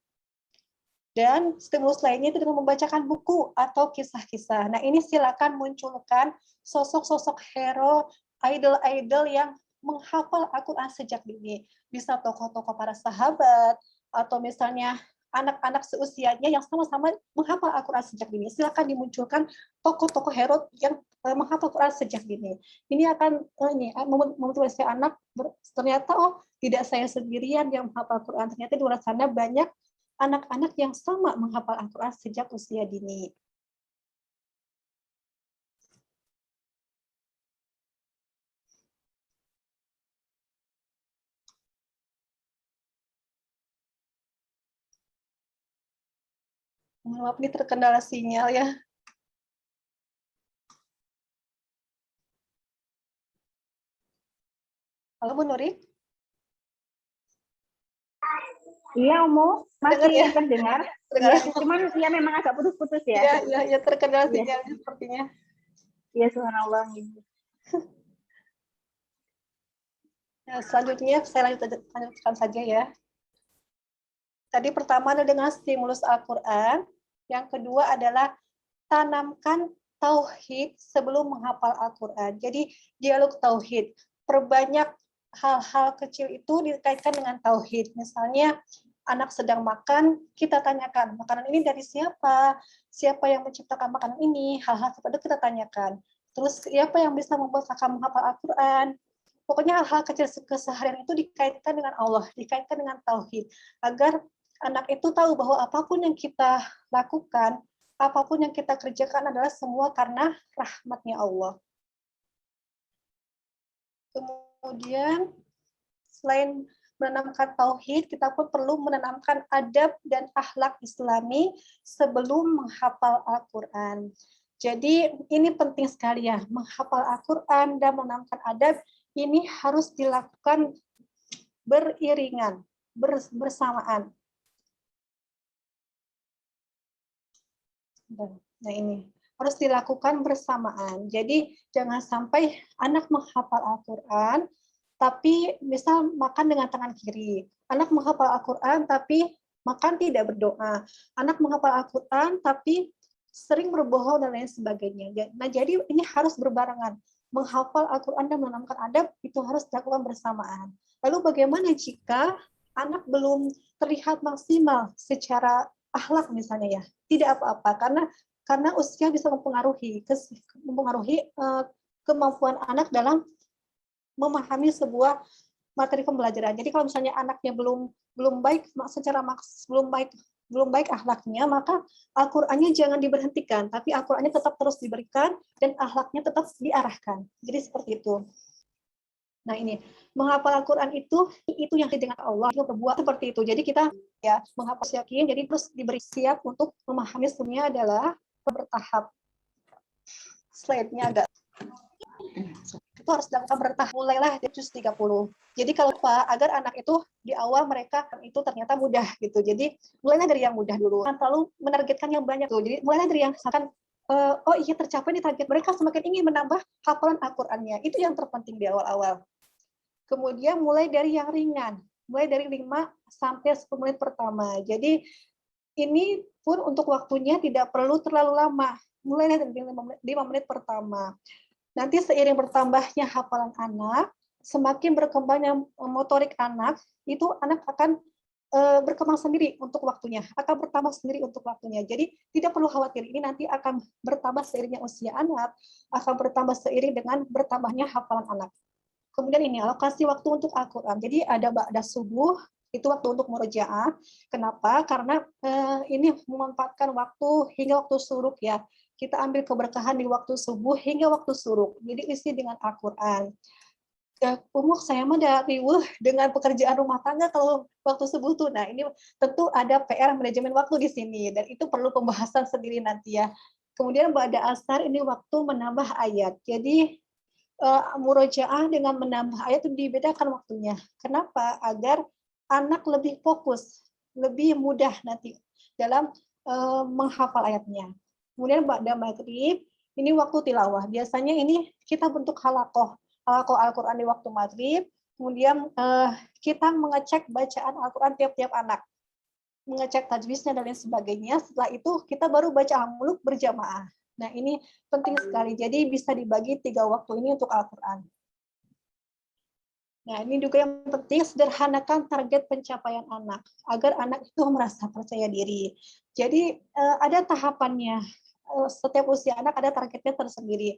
Dan stimulus lainnya itu dengan membacakan buku atau kisah-kisah. Nah, ini silakan munculkan sosok-sosok hero, idol-idol yang menghafal Al-Quran sejak dini. Bisa tokoh-tokoh para sahabat, atau misalnya anak-anak seusianya yang sama-sama menghafal Al-Quran sejak dini. Silakan dimunculkan tokoh-tokoh hero yang menghafal Al-Quran sejak dini. Ini akan memotivasi anak, ternyata oh tidak saya sendirian yang menghafal Al-Quran, ternyata di luar sana banyak anak-anak yang sama menghafal Al-Quran sejak usia dini. Maaf, ini terkendala sinyal ya. Halo Bu Nuri? Iya, Omo, Dengar masih ya? terdengar. Terdengar. Iya, cuman ya memang agak putus-putus ya. Iya, terkendala Iya. sinyalnya sepertinya. Iya, subhanallah. Nah, selanjutnya saya lanjutkan saja ya. Tadi pertama adalah dengan stimulus Al-Quran. Yang kedua adalah tanamkan tauhid sebelum menghafal Al-Quran. Jadi dialog tauhid. Perbanyak hal-hal kecil itu dikaitkan dengan tauhid. Misalnya anak sedang makan, kita tanyakan, makanan ini dari siapa? Siapa yang menciptakan makanan ini? Hal-hal seperti itu kita tanyakan. Terus siapa yang bisa membuat kakak menghafal Al-Quran? Pokoknya hal-hal kecil keseharian itu dikaitkan dengan Allah, dikaitkan dengan tauhid, agar anak itu tahu bahwa apapun yang kita lakukan, apapun yang kita kerjakan adalah semua karena rahmatnya Allah. Kemudian selain menanamkan tauhid, kita pun perlu menanamkan adab dan akhlak Islami sebelum menghafal Al-Quran. Jadi ini penting sekali ya, menghafal Al-Quran dan menanamkan adab ini harus dilakukan beriringan, bersamaan. Nah ini harus dilakukan bersamaan. Jadi jangan sampai anak menghafal Al-Quran, tapi misal makan dengan tangan kiri. Anak menghafal Al-Quran, tapi makan tidak berdoa. Anak menghafal Al-Quran, tapi sering berbohong dan lain sebagainya. Nah jadi ini harus berbarengan. Menghafal Al-Quran dan menanamkan adab itu harus dilakukan bersamaan. Lalu bagaimana jika anak belum terlihat maksimal secara akhlak misalnya ya? Tidak apa-apa, karena usia bisa mempengaruhi kemampuan anak dalam memahami sebuah materi pembelajaran. Jadi kalau misalnya anaknya belum baik belum baik akhlaknya, maka Al-Qur'annya jangan diberhentikan, tapi Al-Qur'annya tetap terus diberikan dan akhlaknya tetap diarahkan. Jadi seperti itu. Nah ini menghafal Al-Quran itu yang dengan Allah itu berbuat seperti itu. Jadi kita ya menghafal yakin, jadi terus diberi siap untuk memahami semuanya adalah bertahap. Slide-nya agak itu harus dilakukan bertahap, mulailah dari juz 30. Jadi kalau apa agar anak itu di awal mereka itu ternyata mudah gitu. Jadi mulailah dari yang mudah dulu. Jangan terlalu menargetkan yang banyak tuh. Jadi mulailah dari yang misalkan oh iya tercapai nih target mereka, semakin ingin menambah hafalan Al-Qur'annya. Itu yang terpenting di awal-awal. Kemudian mulai dari yang ringan, mulai dari 5 sampai 10 menit pertama. Jadi ini pun untuk waktunya tidak perlu terlalu lama. Mulai dari 5 menit pertama. Nanti seiring bertambahnya hafalan anak, semakin berkembangnya motorik anak, itu anak akan berkembang sendiri untuk waktunya, akan bertambah sendiri untuk waktunya. Jadi tidak perlu khawatir, ini nanti akan bertambah seiringnya usia anak, akan bertambah seiring dengan bertambahnya hafalan anak. Kemudian ini alokasi waktu untuk Al-Quran. Jadi ada ba'da subuh, itu waktu untuk murojaah. Kenapa? Karena ini memanfaatkan waktu hingga waktu suruk ya. Kita ambil keberkahan di waktu subuh hingga waktu suruk. Jadi isi dengan Al-Quran. Saya mah riweuh dengan pekerjaan rumah tangga kalau waktu subuh tuh. Nah ini tentu ada PR manajemen waktu di sini dan itu perlu pembahasan sendiri nanti ya. Kemudian ba'da asar ini waktu menambah ayat. Jadi murojaah dengan menambah ayat itu dibedakan waktunya. Kenapa? Agar anak lebih fokus, lebih mudah nanti dalam menghafal ayatnya. Kemudian ba'da maghrib, ini waktu tilawah. Biasanya ini kita bentuk halakoh Al-Quran di waktu maghrib. Kemudian kita mengecek bacaan Al-Quran tiap-tiap anak. Mengecek tajwidnya dan lain sebagainya. Setelah itu kita baru baca al-muluk berjamaah. Nah ini penting sekali. Jadi bisa dibagi 3 waktu ini untuk Al-Quran. Nah ini juga yang penting, sederhanakan target pencapaian anak. Agar anak itu merasa percaya diri. Jadi ada tahapannya. Setiap usia anak ada targetnya tersendiri.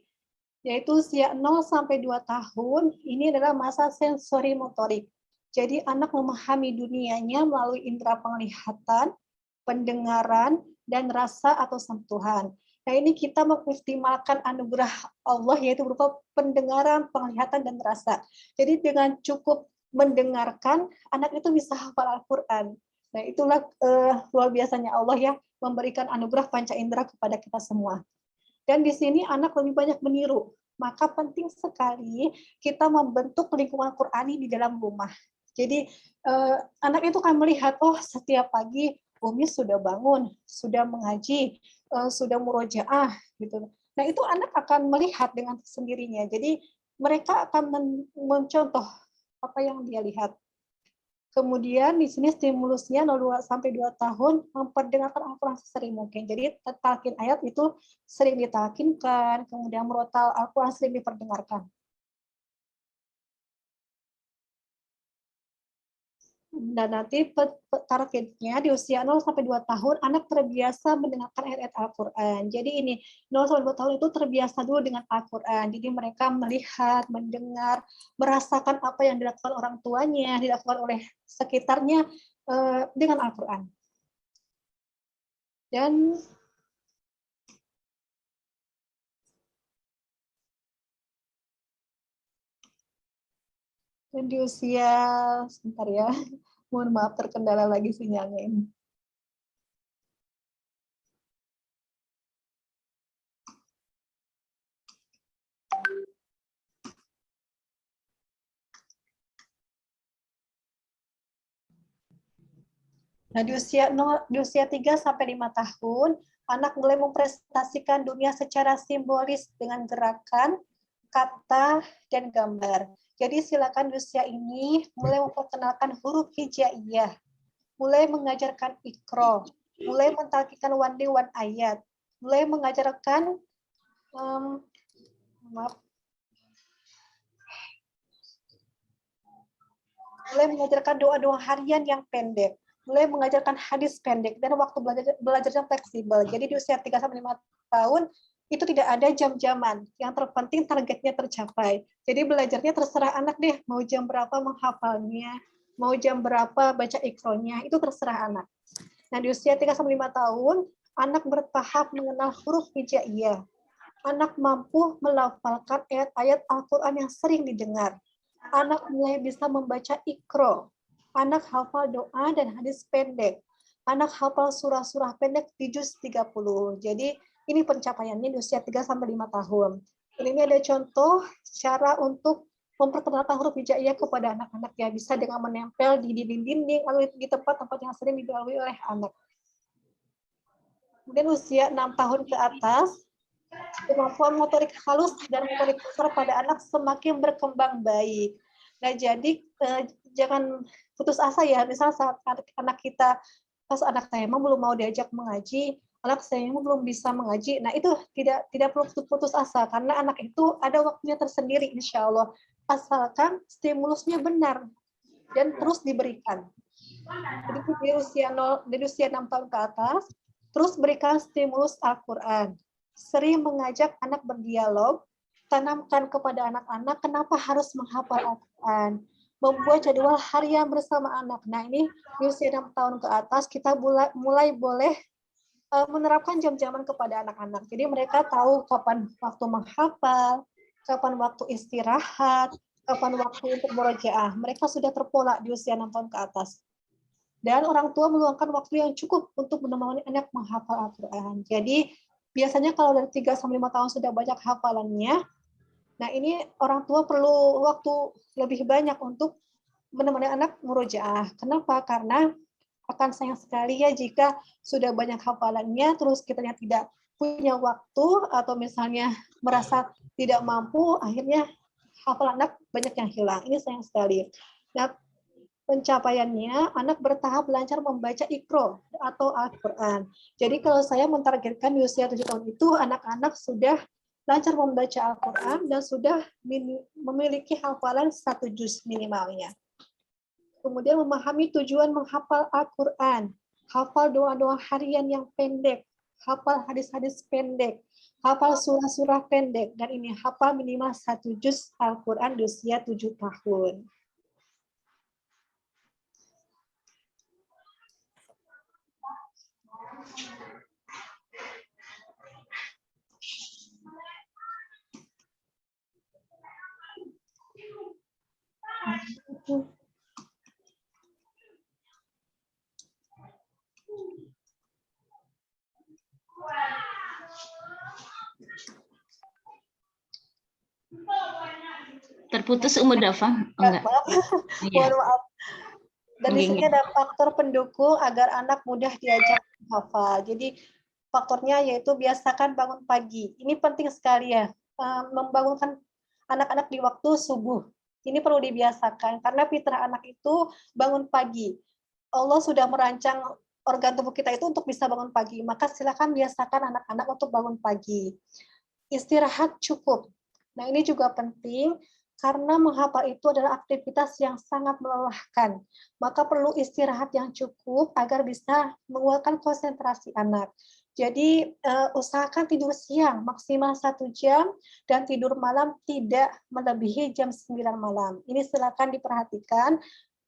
Yaitu usia 0 sampai 2 tahun, ini adalah masa sensori motorik. Jadi anak memahami dunianya melalui indera penglihatan, pendengaran, dan rasa atau sentuhan. Nah ini kita mengoptimalkan anugerah Allah yaitu berupa pendengaran, penglihatan, dan rasa. Jadi dengan cukup mendengarkan, anak itu bisa hafal Al-Quran. Nah itulah luar biasanya Allah ya, memberikan anugerah panca indera kepada kita semua. Dan di sini anak lebih banyak meniru. Maka penting sekali kita membentuk lingkungan Qur'ani di dalam rumah. Jadi anak itu kan melihat, oh setiap pagi Umi sudah bangun, sudah mengaji, sudah murojaah gitu. Nah itu anak akan melihat dengan sendirinya. Jadi mereka akan mencontoh apa yang dia lihat. Kemudian di sini stimulusnya 0 sampai 2 tahun memperdengarkan Al-Quran sesering mungkin. Jadi talqin ayat itu sering ditalkinkan, kemudian murotal Al-Quran sering diperdengarkan. Dan nanti targetnya di usia 0 sampai 2 tahun anak terbiasa mendengarkan ayat-ayat Al-Quran. Jadi ini 0 sampai 2 tahun itu terbiasa dulu dengan Al-Quran. Jadi mereka melihat, mendengar, merasakan apa yang dilakukan orang tuanya, dilakukan oleh sekitarnya dengan Al-Quran. Dan di usia, sebentar ya, mohon maaf terkendala lagi sinyalnya ini. Nah, di usia 3 sampai 5 tahun, anak mulai mempresentasikan dunia secara simbolis dengan gerakan, kata, dan gambar. Jadi silakan di usia ini mulai memperkenalkan huruf hijaiyah, mulai mengajarkan ikro, mulai mentalkikan wan ayat, mulai mengajarkan mulai mengajarkan doa-doa harian yang pendek, mulai mengajarkan hadis pendek, dan waktu belajarnya fleksibel. Jadi di usia 3 sampai 5 tahun itu tidak ada jam-jaman. Yang terpenting targetnya tercapai. Jadi belajarnya terserah anak deh, mau jam berapa menghafalnya, mau jam berapa baca ikronya, itu terserah anak. Nah, di usia 3 sampai 5 tahun, anak bertahap mengenal huruf hijaiyah. Anak mampu melafalkan ayat-ayat Al-Quran yang sering didengar. Anak mulai bisa membaca ikro. Anak hafal doa dan hadis pendek. Anak hafal surah-surah pendek di juz 30. Jadi ini pencapaiannya di usia 3 sampai 5 tahun. Ini ada contoh cara untuk memperkenalkan huruf hijaiyah kepada anak-anak ya, bisa dengan menempel di dinding-dinding atau di tempat-tempat yang sering dilalui oleh anak. Kemudian usia 6 tahun ke atas, kemampuan motorik halus dan motorik kasar pada anak semakin berkembang baik. Nah, jadi jangan putus asa ya. Misal saat anak kita, pas anak saya belum mau diajak mengaji, anak saya belum bisa mengaji. Nah, itu tidak perlu putus asa karena anak itu ada waktunya tersendiri, insya Allah. Asalkan stimulusnya benar dan terus diberikan. Jadi dari usia 6 tahun ke atas, terus berikan stimulus Al-Quran. Sering mengajak anak berdialog, tanamkan kepada anak-anak kenapa harus menghafal Al-Quran. Membuat jadwal harian bersama anak. Nah, ini di usia 6 tahun ke atas, kita mulai boleh menerapkan jam-jaman kepada anak-anak. Jadi mereka tahu kapan waktu menghafal, kapan waktu istirahat, kapan waktu untuk murojaah. Mereka sudah terpola di usia 6 tahun ke atas. Dan orang tua meluangkan waktu yang cukup untuk menemani anak menghafal Al-Quran. Jadi biasanya kalau dari 3 sampai 5 tahun sudah banyak hafalannya, nah ini orang tua perlu waktu lebih banyak untuk menemani anak murojaah. Kenapa? Karena akan sayang sekali ya jika sudah banyak hafalannya, terus kitanya tidak punya waktu, atau misalnya merasa tidak mampu, akhirnya hafalan anak banyak yang hilang. Ini sayang sekali. Nah, pencapaiannya, anak bertahap belajar membaca Iqra atau Al-Quran. Jadi kalau saya mentargetkan di usia 7 tahun itu, anak-anak sudah lancar membaca Al-Quran dan sudah memiliki hafalan 1 juz minimalnya. Kemudian memahami tujuan menghafal Al-Quran, hafal doa-doa harian yang pendek, hafal hadis-hadis pendek, hafal surah-surah pendek, dan ini hafal minimal 1 juz Al-Quran di usia 7 tahun. Terputus Dafa? Enggak. Maaf, Iya. mohon maaf. Dan di sini Iya. ada faktor pendukung agar anak mudah diajak hafal. Jadi faktornya yaitu biasakan bangun pagi. Ini penting sekali ya, membangunkan anak-anak di waktu subuh. Ini perlu dibiasakan karena fitrah anak itu bangun pagi. Allah sudah merancang organ tubuh kita itu untuk bisa bangun pagi. Maka silakan biasakan anak-anak untuk bangun pagi. Istirahat cukup. Nah, ini juga penting karena menghafal itu adalah aktivitas yang sangat melelahkan. Maka perlu istirahat yang cukup agar bisa menguatkan konsentrasi anak. Jadi usahakan tidur siang maksimal 1 jam dan tidur malam tidak melebihi jam 9 malam. Ini silakan diperhatikan.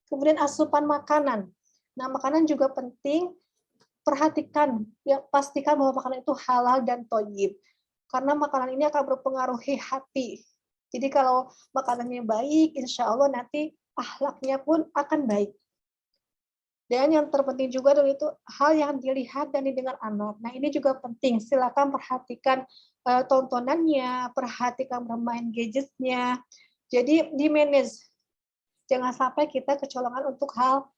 Kemudian asupan makanan. Nah, makanan juga penting. Perhatikan, ya, pastikan bahwa makanan itu halal dan thayyib. Karena makanan ini akan berpengaruhi hati. Jadi kalau makanannya baik, insya Allah nanti akhlaknya pun akan baik. Dan yang terpenting juga adalah itu hal yang dilihat dan didengar anak. Nah, ini juga penting. Silakan perhatikan tontonannya, perhatikan bermain gadgetnya. Jadi di manage. Jangan sampai kita kecolongan untuk hal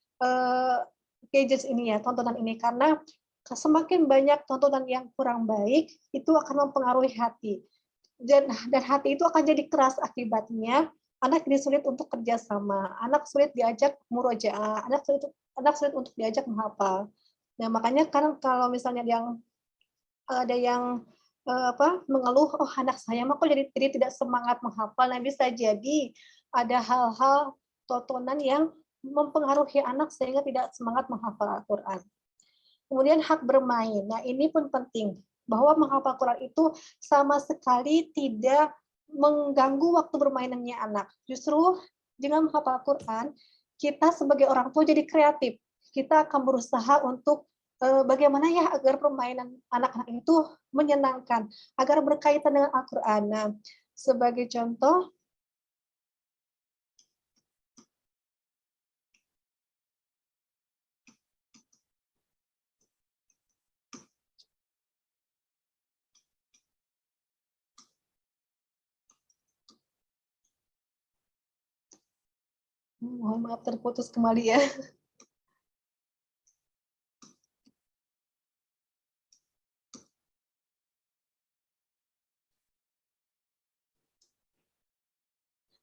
gadgets ini ya, tontonan ini, karena semakin banyak tontonan yang kurang baik itu akan mempengaruhi hati. Dan hati itu akan jadi keras akibatnya. Anak jadi sulit untuk kerjasama, anak sulit diajak murojaah, anak sulit untuk diajak menghafal. Nah, makanya kan kalau misalnya ada yang mengeluh, oh anak saya mah kok jadi tidak semangat menghafal. Nah, bisa jadi ada hal-hal tontonan yang mempengaruhi anak sehingga tidak semangat menghafal Al-Quran. Kemudian hak bermain. Nah, ini pun penting bahwa menghafal Quran itu sama sekali tidak mengganggu waktu bermainannya anak. Justru dengan menghafal Quran, kita sebagai orang tua jadi kreatif. Kita akan berusaha untuk bagaimana ya agar permainan anak-anak itu menyenangkan, agar berkaitan dengan Al-Quran. Nah, sebagai contoh, mohon maaf terputus kembali ya.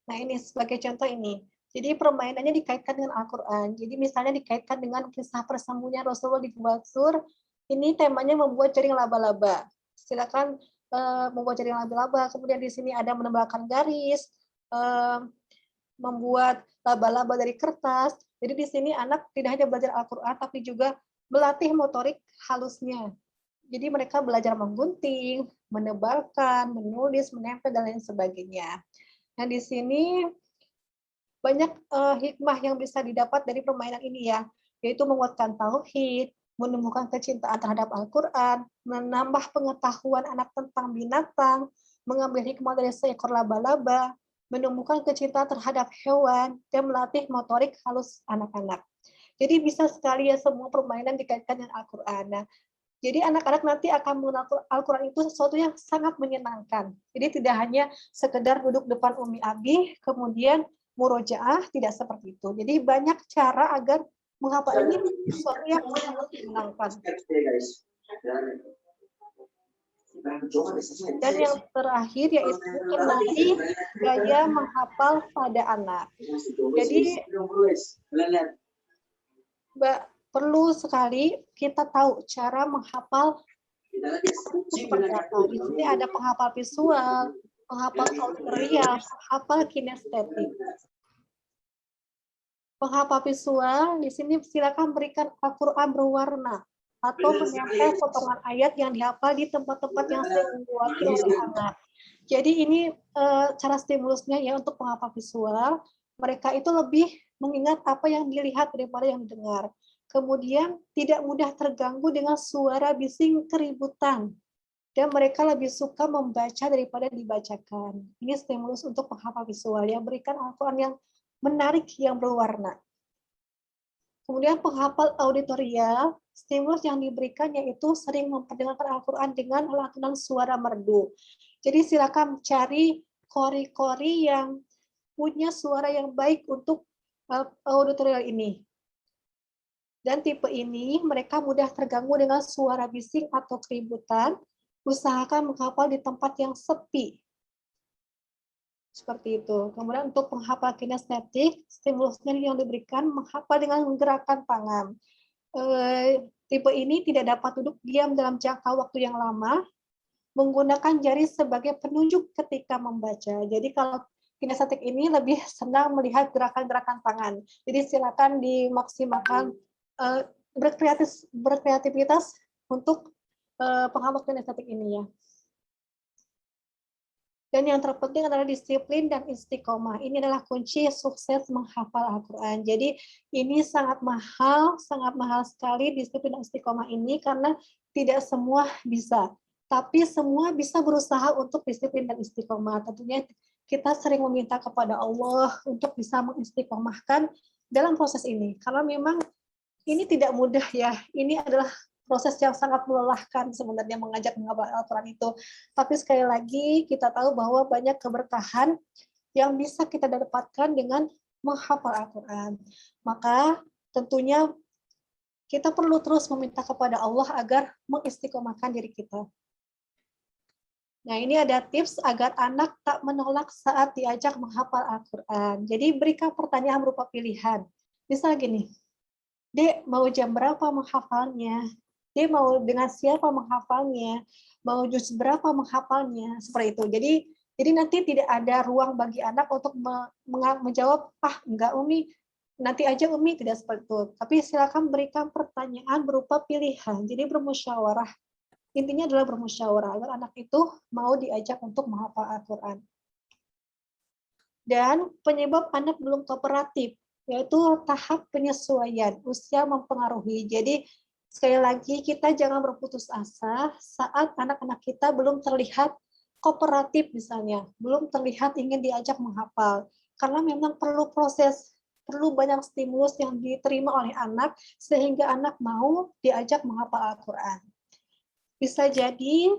Nah, ini sebagai contoh ini. Jadi permainannya dikaitkan dengan Al-Quran. Jadi misalnya dikaitkan dengan kisah persembunyian Rasulullah di Gua Sur. Ini temanya membuat jaring laba-laba. Silakan membuat jaring laba-laba. Kemudian di sini ada menambahkan garis, membuat laba-laba dari kertas. Jadi di sini anak tidak hanya belajar Al-Quran, tapi juga melatih motorik halusnya. Jadi mereka belajar menggunting, menebalkan, menulis, menempel, dan lain sebagainya. Nah, di sini banyak hikmah yang bisa didapat dari permainan ini ya, yaitu menguatkan tauhid, menumbuhkan kecintaan terhadap Al-Quran, menambah pengetahuan anak tentang binatang, mengambil hikmah dari seekor laba-laba, menumbuhkan kecintaan terhadap hewan, dan melatih motorik halus anak-anak. Jadi bisa sekali ya semua permainan dikaitkan dengan Al-Quran. Nah, jadi anak-anak nanti akan mengenal Al-Quran itu sesuatu yang sangat menyenangkan. Jadi tidak hanya sekedar duduk depan Umi Abi, kemudian murojaah, tidak seperti itu. Jadi banyak cara agar menghafal ini sesuatu yang sangat menyenangkan. Dan yang terakhir yaitu kenali gaya menghafal pada anak. Jadi perlu sekali kita tahu cara menghafal seperti apa. Di sini ada penghafal visual, penghafal auditorial, penghafal kinestetik. Penghafal visual, di sini silakan berikan Al-Quran berwarna atau menempel potongan ayat yang dihafal di tempat-tempat yang sering diwakili oleh anak. Jadi ini cara stimulusnya ya untuk penghafal visual. Mereka itu lebih mengingat apa yang dilihat daripada yang didengar. Kemudian tidak mudah terganggu dengan suara bising keributan. Dan mereka lebih suka membaca daripada dibacakan. Ini stimulus untuk penghafal visual. Yang berikan Al-Quran yang menarik, yang berwarna. Kemudian penghafal auditorial, stimulus yang diberikan yaitu sering memperdengarkan Al-Quran dengan lantunan suara merdu. Jadi silakan cari kori-kori yang punya suara yang baik untuk auditorial ini. Dan tipe ini mereka mudah terganggu dengan suara bising atau keributan. Usahakan menghafal di tempat yang sepi. Seperti itu. Kemudian untuk penghafal kinestetik, stimulusnya yang diberikan menghafal dengan menggerakkan tangan. Tipe ini tidak dapat duduk diam dalam jangka waktu yang lama, menggunakan jari sebagai penunjuk ketika membaca. Jadi kalau kinestetik ini lebih senang melihat gerakan-gerakan tangan. Jadi silakan dimaksimalkan berkreativitas untuk penghafal kinestetik ini ya. Dan yang terpenting adalah disiplin dan istiqomah. Ini adalah kunci sukses menghafal Al-Quran. Jadi ini sangat mahal sekali disiplin dan istiqomah ini karena tidak semua bisa. Tapi semua bisa berusaha untuk disiplin dan istiqomah. Tentunya kita sering meminta kepada Allah untuk bisa mengistiqomahkan dalam proses ini. Karena memang ini tidak mudah ya. Ini adalah proses yang sangat melelahkan sebenarnya mengajar menghafal Al-Quran itu. Tapi sekali lagi kita tahu bahwa banyak keberkahan yang bisa kita dapatkan dengan menghafal Al-Quran. Maka tentunya kita perlu terus meminta kepada Allah agar mengistiqomahkan diri kita. Nah, ini ada tips agar anak tak menolak saat diajak menghafal Al-Quran. Jadi berikan pertanyaan berupa pilihan. Misal gini, Dek, mau jam berapa menghafalnya? Dia mau dengan siapa menghafalnya, mau juz berapa menghafalnya, seperti itu. Jadi nanti tidak ada ruang bagi anak untuk menjawab, enggak Umi, nanti aja Umi, tidak seperti itu. Tapi silakan berikan pertanyaan berupa pilihan, jadi bermusyawarah. Intinya adalah bermusyawarah, agar anak itu mau diajak untuk menghafal Al-Quran. Dan penyebab anak belum kooperatif, yaitu tahap penyesuaian, usia mempengaruhi. Jadi sekali lagi, kita jangan berputus asa saat anak-anak kita belum terlihat kooperatif misalnya, belum terlihat ingin diajak menghafal. Karena memang perlu proses, perlu banyak stimulus yang diterima oleh anak, sehingga anak mau diajak menghafal Al-Quran. Bisa jadi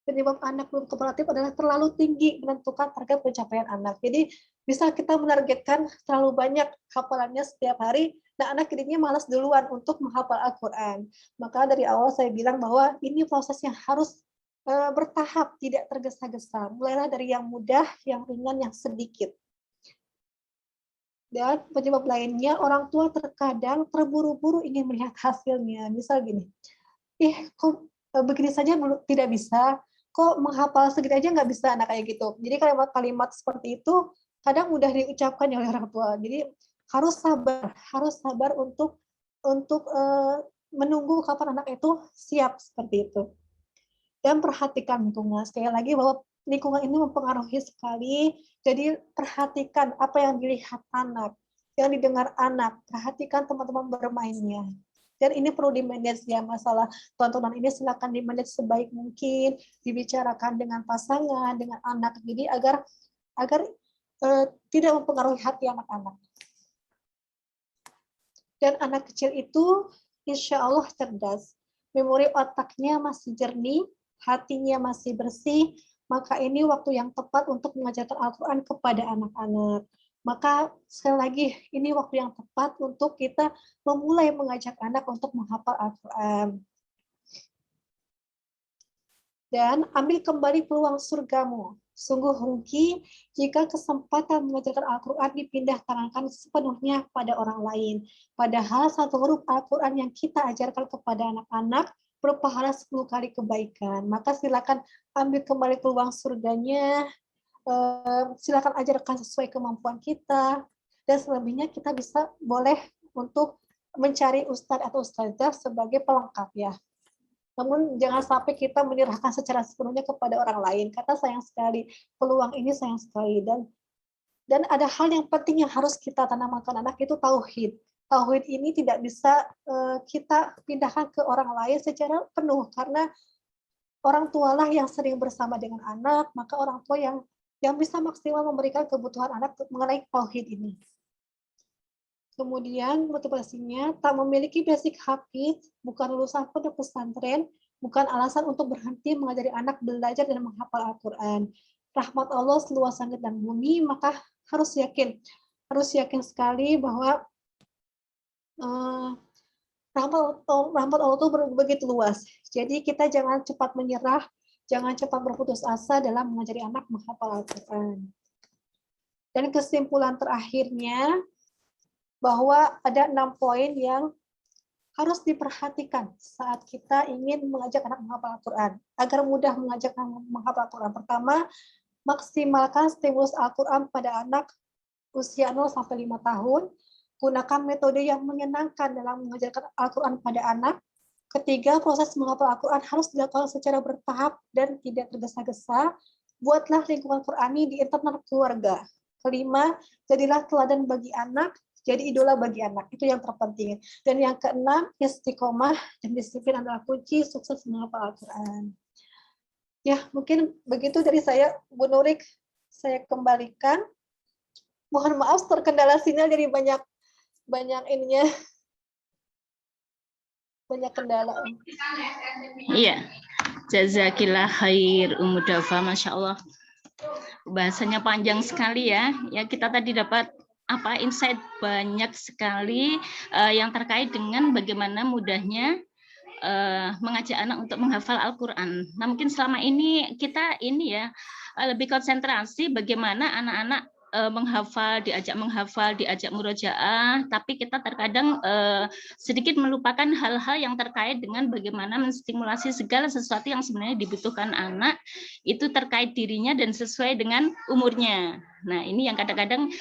penyebab anak belum kooperatif adalah terlalu tinggi menentukan target pencapaian anak. Jadi bisa kita menargetkan terlalu banyak hafalannya setiap hari, nah anak jadinya malas duluan untuk menghafal Al-Quran. Maka dari awal saya bilang bahwa ini proses yang harus bertahap, tidak tergesa-gesa. Mulailah dari yang mudah, yang ringan, yang sedikit. Dan penyebab lainnya, orang tua terkadang terburu-buru ingin melihat hasilnya. Misal gini, kok begini saja tidak bisa, kok menghafal segitu aja nggak bisa, anak kayak gitu. Jadi kalimat-kalimat seperti itu kadang mudah diucapkan oleh orang tua. Jadi harus sabar untuk menunggu kapan anak itu siap seperti itu. Dan perhatikan lingkungan. Sekali lagi bahwa lingkungan ini mempengaruhi sekali. Jadi perhatikan apa yang dilihat anak, yang didengar anak. Perhatikan teman-teman bermainnya. Dan ini perlu di-manage ya, masalah tontonan ini silakan di-manage sebaik mungkin, dibicarakan dengan pasangan, dengan anak. Jadi agar tidak mempengaruhi hati anak-anak. Dan anak kecil itu insya Allah cerdas. Memori otaknya masih jernih, hatinya masih bersih, maka ini waktu yang tepat untuk mengajarkan Al-Quran kepada anak-anak. Maka sekali lagi, ini waktu yang tepat untuk kita memulai mengajak anak untuk menghafal Al-Quran. Dan ambil kembali peluang surgamu. Sungguh rugi jika kesempatan mengajarkan Al-Quran dipindah tangankan sepenuhnya pada orang lain. Padahal satu huruf Al-Quran yang kita ajarkan kepada anak-anak berpahala 10 kali kebaikan. Maka silakan ambil kembali peluang surganya, silakan ajarkan sesuai kemampuan kita, dan selebihnya kita boleh untuk mencari ustadz atau ustadzah sebagai pelengkap ya. Namun jangan sampai kita menyerahkan secara sepenuhnya kepada orang lain, karena sayang sekali, peluang ini sayang sekali. Dan ada hal yang penting yang harus kita tanamkan anak, itu tauhid. Tauhid ini tidak bisa kita pindahkan ke orang lain secara penuh, karena orang tualah yang sering bersama dengan anak, maka orang tua yang bisa maksimal memberikan kebutuhan anak mengenai tauhid ini. Kemudian motivasinya, tak memiliki basic hafidz, bukan lulusan pondok pesantren, bukan alasan untuk berhenti mengajari anak belajar dan menghafal Al-Quran. rahmat Allah seluas langit dan bumi, maka harus yakin sekali bahwa rahmat Allah itu begitu luas. Jadi kita jangan cepat menyerah, jangan cepat berputus asa dalam mengajari anak menghafal Al-Quran. Dan kesimpulan terakhirnya, bahwa ada 6 poin yang harus diperhatikan saat kita ingin mengajak anak menghafal Al-Quran. Agar mudah mengajak anak menghafal Al-Quran. Pertama, maksimalkan stimulus Al-Quran pada anak usia 0 sampai 5 tahun. Gunakan metode yang menyenangkan dalam mengajarkan Al-Quran pada anak. Ketiga, proses menghafal Al-Quran harus dilakukan secara bertahap dan tidak tergesa-gesa. Buatlah lingkungan Qurani di internal keluarga. Kelima, jadilah teladan bagi anak, jadi idola bagi anak. Itu yang terpenting. Dan yang keenam, istiqomah dan disiplin adalah kunci sukses menghafal Al-Quran. Ya, mungkin begitu dari saya, Bu Nurik. Saya kembalikan. Mohon maaf terkendala sinyal, jadi banyak ininya, banyak kendala. Iya, jazakillah khair Ummu Dafa, Masya Allah. Bahasanya panjang sekali ya. Ya, kita tadi dapat insight banyak sekali yang terkait dengan bagaimana mudahnya mengajak anak untuk menghafal Al-Quran. Nah, mungkin selama ini kita lebih konsentrasi bagaimana anak-anak menghafal, diajak murojaah, tapi kita terkadang sedikit melupakan hal-hal yang terkait dengan bagaimana menstimulasi segala sesuatu yang sebenarnya dibutuhkan anak, itu terkait dirinya dan sesuai dengan umurnya. Nah, ini yang kadang-kadang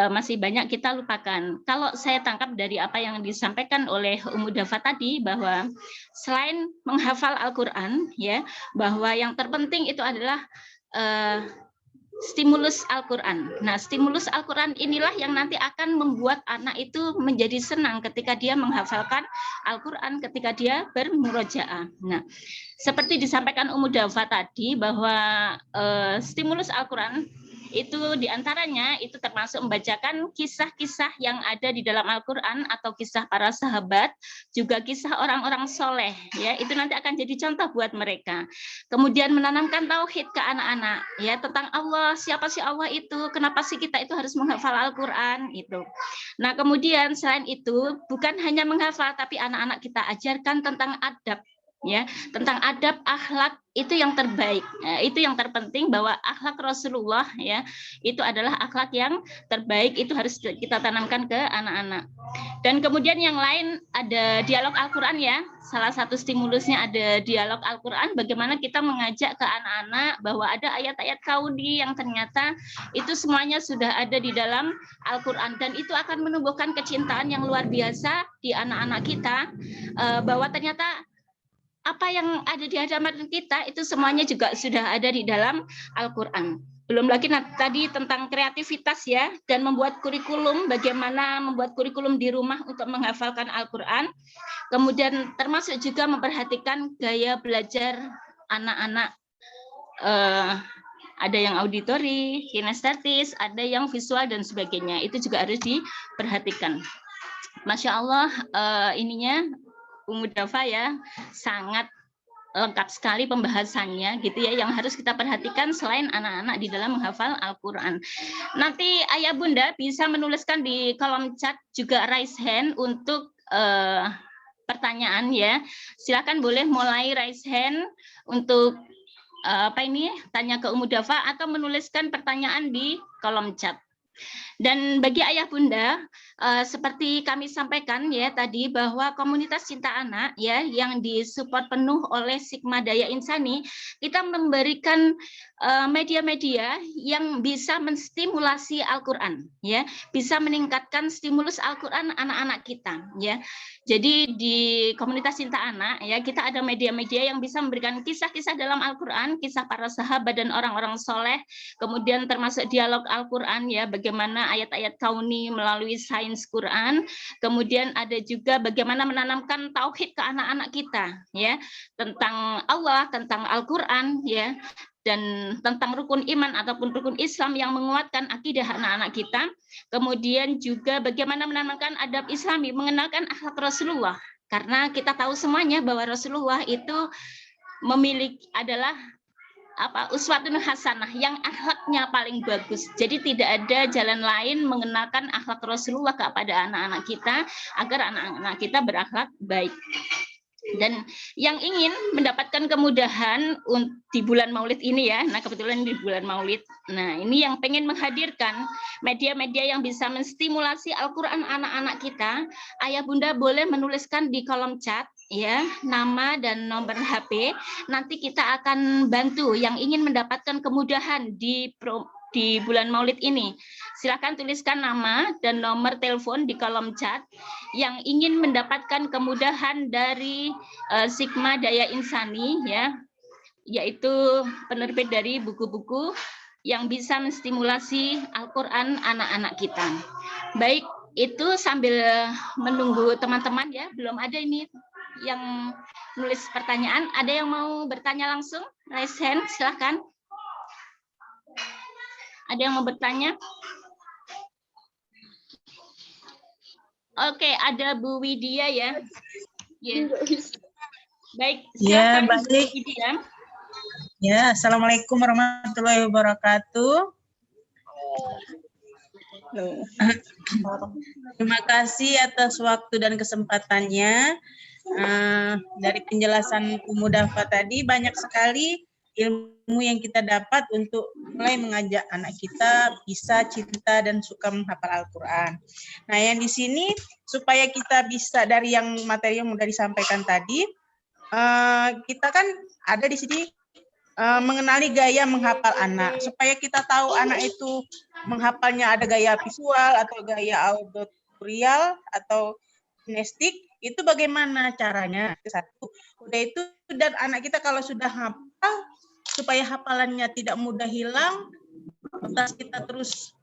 masih banyak kita lupakan. Kalau saya tangkap dari apa yang disampaikan oleh Ummu Dafa tadi, bahwa selain menghafal Al-Quran, ya, bahwa yang terpenting itu adalah stimulus Al-Quran. Nah, stimulus Al-Quran inilah yang nanti akan membuat anak itu menjadi senang ketika dia menghafalkan Al-Quran, ketika dia bermurojaah. Nah, seperti disampaikan Ummu Dafa tadi, bahwa stimulus Al-Quran itu diantaranya itu termasuk membacakan kisah-kisah yang ada di dalam Al-Quran atau kisah para sahabat, juga kisah orang-orang soleh, ya, itu nanti akan jadi contoh buat mereka. Kemudian menanamkan tauhid ke anak-anak, ya, tentang Allah, siapa sih Allah itu, kenapa sih kita itu harus menghafal Al-Quran itu. Nah, kemudian selain itu bukan hanya menghafal, tapi anak-anak kita ajarkan tentang adab, ya, tentang adab, akhlak, itu yang terbaik, itu yang terpenting, bahwa akhlak Rasulullah, ya, itu adalah akhlak yang terbaik, itu harus kita tanamkan ke anak-anak. Dan kemudian yang lain ada dialog Al-Quran, ya, salah satu stimulusnya ada dialog Al-Quran, bagaimana kita mengajak ke anak-anak bahwa ada ayat-ayat kauni yang ternyata itu semuanya sudah ada di dalam Al-Quran, dan itu akan menumbuhkan kecintaan yang luar biasa di anak-anak kita, bahwa ternyata apa yang ada di hadapan kita itu semuanya juga sudah ada di dalam Al-Quran. Belum lagi tadi tentang kreativitas, ya, dan membuat kurikulum, bagaimana membuat kurikulum di rumah untuk menghafalkan Al-Quran. Kemudian termasuk juga memperhatikan gaya belajar anak-anak. Ada yang auditori, kinestetis, ada yang visual dan sebagainya. Itu juga harus diperhatikan. Masya Allah, ininya Ummu Dafa, ya, sangat lengkap sekali pembahasannya, gitu ya, yang harus kita perhatikan selain anak-anak di dalam menghafal Al-Quran. Nanti ayah bunda bisa menuliskan di kolom chat juga raise hand untuk pertanyaan, ya. Silakan boleh mulai raise hand untuk tanya ke Ummu Dafa atau menuliskan pertanyaan di kolom chat. Dan bagi ayah bunda, seperti kami sampaikan, ya, tadi, bahwa komunitas cinta anak, ya, yang disupport penuh oleh Sigma Daya Insani, kita memberikan media-media yang bisa menstimulasi Al-Quran, ya, bisa meningkatkan stimulus Al-Quran anak-anak kita, ya. Jadi di komunitas cinta anak, ya, kita ada media-media yang bisa memberikan kisah-kisah dalam Al-Quran, kisah para sahabat dan orang-orang soleh, kemudian termasuk dialog Al-Quran, ya, bagaimana ayat-ayat kauni melalui sains Quran, kemudian ada juga bagaimana menanamkan tauhid ke anak-anak kita, ya, tentang Allah, tentang Al-Quran, ya, dan tentang rukun iman ataupun rukun Islam yang menguatkan akidah anak-anak kita. Kemudian juga bagaimana menanamkan adab Islami, mengenalkan akhlak Rasulullah, karena kita tahu semuanya bahwa Rasulullah itu adalah uswatun hasanah, yang akhlaknya paling bagus. Jadi tidak ada jalan lain mengenalkan akhlak Rasulullah kepada anak-anak kita agar anak-anak kita berakhlak baik. Dan yang ingin mendapatkan kemudahan di bulan Maulid ini ya, nah kebetulan di bulan Maulid, nah ini yang pengen menghadirkan media-media yang bisa menstimulasi Al-Quran anak-anak kita, ayah bunda boleh menuliskan di kolom chat ya nama dan nomor HP, nanti kita akan bantu yang ingin mendapatkan kemudahan di bulan Maulid ini. Silakan tuliskan nama dan nomor telepon di kolom chat yang ingin mendapatkan kemudahan dari Sigma Daya Insani ya, yaitu penerbit dari buku-buku yang bisa menstimulasi Al-Qur'an anak-anak kita. Baik, itu sambil menunggu teman-teman ya, belum ada ini yang nulis pertanyaan. Ada yang mau bertanya langsung? Raise hand, silakan. Ada yang mau bertanya? Oke, ada Bu Widya ya. Yeah. Baik, silakan ya, baik. Bu Widya. Ya, Assalamualaikum warahmatullahi wabarakatuh. Terima kasih atas waktu dan kesempatannya. Dari penjelasan Umu Dafa tadi banyak sekali ilmu yang kita dapat untuk mulai mengajak anak kita bisa cinta dan suka menghafal Al-Quran. Nah, yang di sini supaya kita bisa dari yang materi yang sudah disampaikan tadi, kita kan ada di sini mengenali gaya menghafal anak. Supaya kita tahu anak itu menghafalnya ada gaya visual atau gaya auditorial atau kinestik, itu bagaimana caranya? Satu, udah itu, dan anak kita kalau sudah hafal, supaya hafalannya tidak mudah hilang, terus kita terus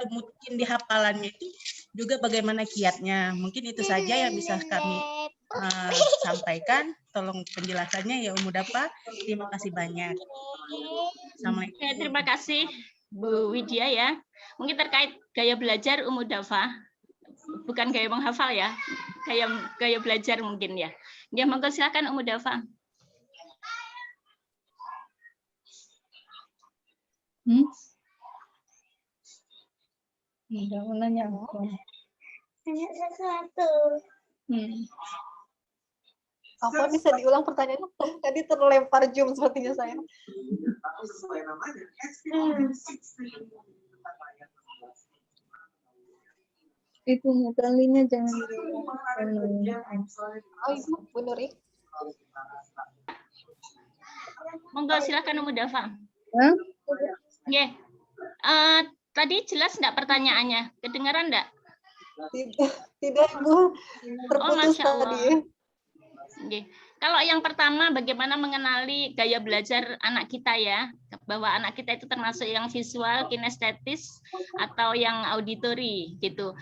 mungkin di hafalannya itu juga bagaimana kiatnya. Mungkin itu saja yang bisa kami sampaikan. Tolong penjelasannya ya Umu Dafa. Terima kasih banyak. Assalamualaikum. Ya, terima kasih Bu Widya ya. Mungkin terkait gaya belajar Umu Dafa, bukan gaya menghafal ya, gaya belajar mungkin ya. Ya, monggo silakan Umu Dafa. Udah mau nanya apa? Tanya sesuatu. Apa bisa diulang pertanyaannya? Tadi terlempar Zoom sepertinya saya. Itu kalinya jangan Oh, Ibu, Bu Nuri. Monggo silakan Umu Dafa. Hah? Ya. Tadi jelas enggak pertanyaannya? Kedengaran enggak? Tidak, Bu. Terputus Masya Allah. tadi. Oke. Kalau yang pertama, bagaimana mengenali gaya belajar anak kita ya, bahwa anak kita itu termasuk yang visual, kinestetis, atau yang auditori gitu.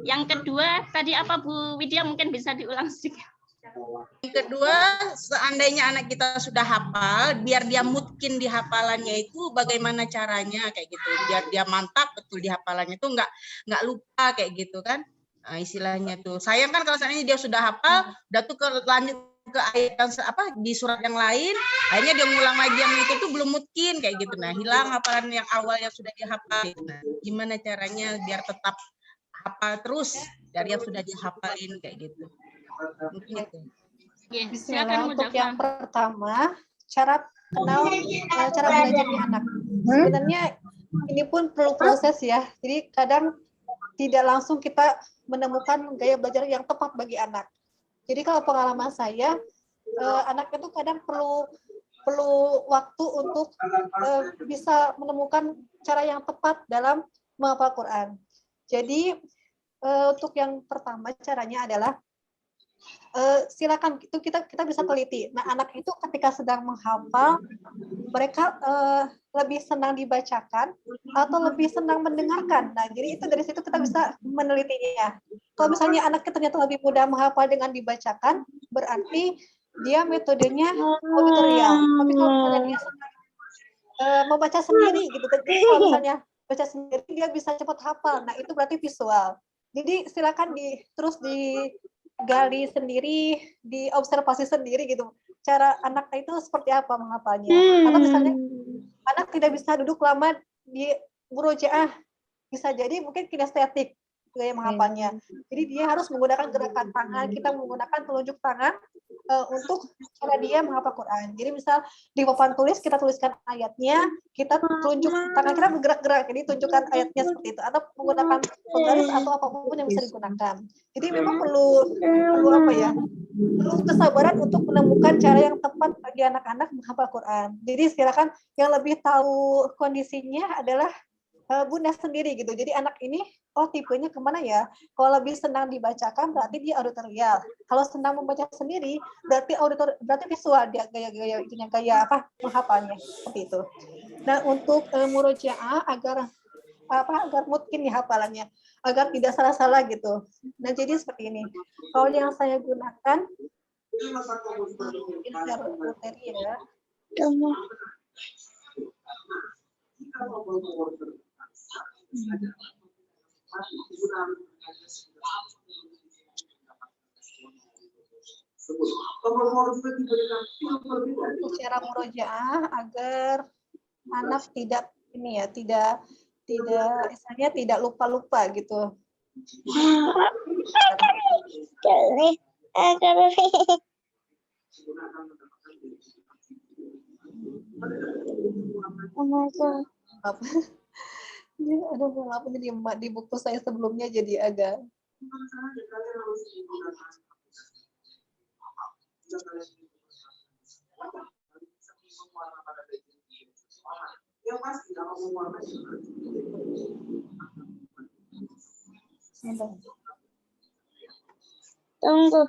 Yang kedua, tadi apa Bu Widya, mungkin bisa diulang sedikit. Yang kedua, seandainya anak kita sudah hafal, biar dia mungkin di hafalannya itu bagaimana caranya kayak gitu, biar dia mantap betul di hafalannya itu nggak lupa kayak gitu kan. Nah, istilahnya tuh. Sayang kan kalau seandainya dia sudah hafal, udah tuh lanjut ke ayat di surat yang lain, akhirnya dia ngulang lagi yang itu tuh belum mungkin kayak gitu. Nah, hilang hafalan yang awal yang sudah dihafal. Nah, gimana caranya biar tetap hafal terus dari yang sudah dihafalin kayak gitu. Mungkin itu. Bismillah. Untuk yang pertama, cara belajarnya anak. Sebenarnya ini pun perlu proses ya. Jadi kadang tidak langsung kita menemukan gaya belajar yang tepat bagi anak. Jadi kalau pengalaman saya, anak itu kadang perlu waktu untuk bisa menemukan cara yang tepat dalam menghafal Quran. Jadi untuk yang pertama caranya adalah silakan itu kita bisa teliti. Nah, anak itu ketika sedang menghafal, mereka lebih senang dibacakan atau lebih senang mendengarkan. Nah, jadi itu dari situ kita bisa menelitinya. Kalau misalnya anaknya ternyata lebih mudah menghafal dengan dibacakan, berarti dia metodenya auditorial. Tapi kalau misalnya dia senang membaca sendiri gitu, jadi kalau misalnya baca sendiri dia bisa cepat hafal. Nah, itu berarti visual. Jadi silakan terus digali sendiri, diobservasi sendiri gitu. cara anak itu seperti apa menghafalnya. Atau misalnya anak tidak bisa duduk lama di murojaah, bisa jadi mungkin kinestetik gaya menghafalnya. Jadi dia harus menggunakan gerakan tangan, kita menggunakan telunjuk tangan untuk cara dia menghafal Quran. Jadi misal di papan tulis kita tuliskan ayatnya, kita tunjuk tangan kita bergerak-gerak, jadi tunjukkan ayatnya seperti itu, atau menggunakan penggaris atau apapun yang bisa digunakan. Jadi memang perlu apa ya? Perlu kesabaran untuk menemukan cara yang tepat bagi anak-anak menghafal Quran. Jadi silakan yang lebih tahu kondisinya adalah Bunda sendiri gitu. Jadi anak ini, oh tipenya kemana ya? Kalau lebih senang dibacakan berarti dia auditorial. Kalau senang membaca sendiri berarti visual, dia gaya apa menghafalnya seperti itu. Nah untuk murojaah agar mungkin ya hafalannya, agar tidak salah-salah gitu. Nah jadi seperti ini. Kalau yang saya gunakan materi ya. Cara murojaah agar anak tidak misalnya tidak lupa-lupa gitu. Maaf ini di buku saya sebelumnya jadi agak tunggu.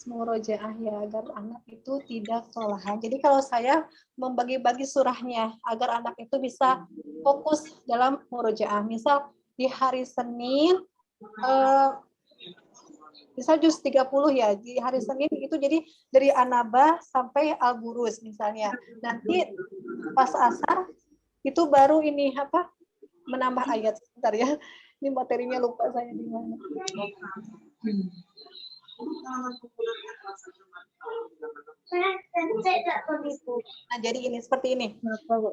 Murojaah ya agar anak itu tidak kelelahan. Jadi kalau saya membagi-bagi surahnya agar anak itu bisa fokus dalam murojaah. Misal di hari Senin misal juz 30 ya, di hari Senin itu jadi dari An-Naba sampai Al-Buruz misalnya. Nanti pas asar itu baru ini menambah ayat. Sebentar ya. Ini materinya lupa saya di mana. Nah, jadi ini seperti ini.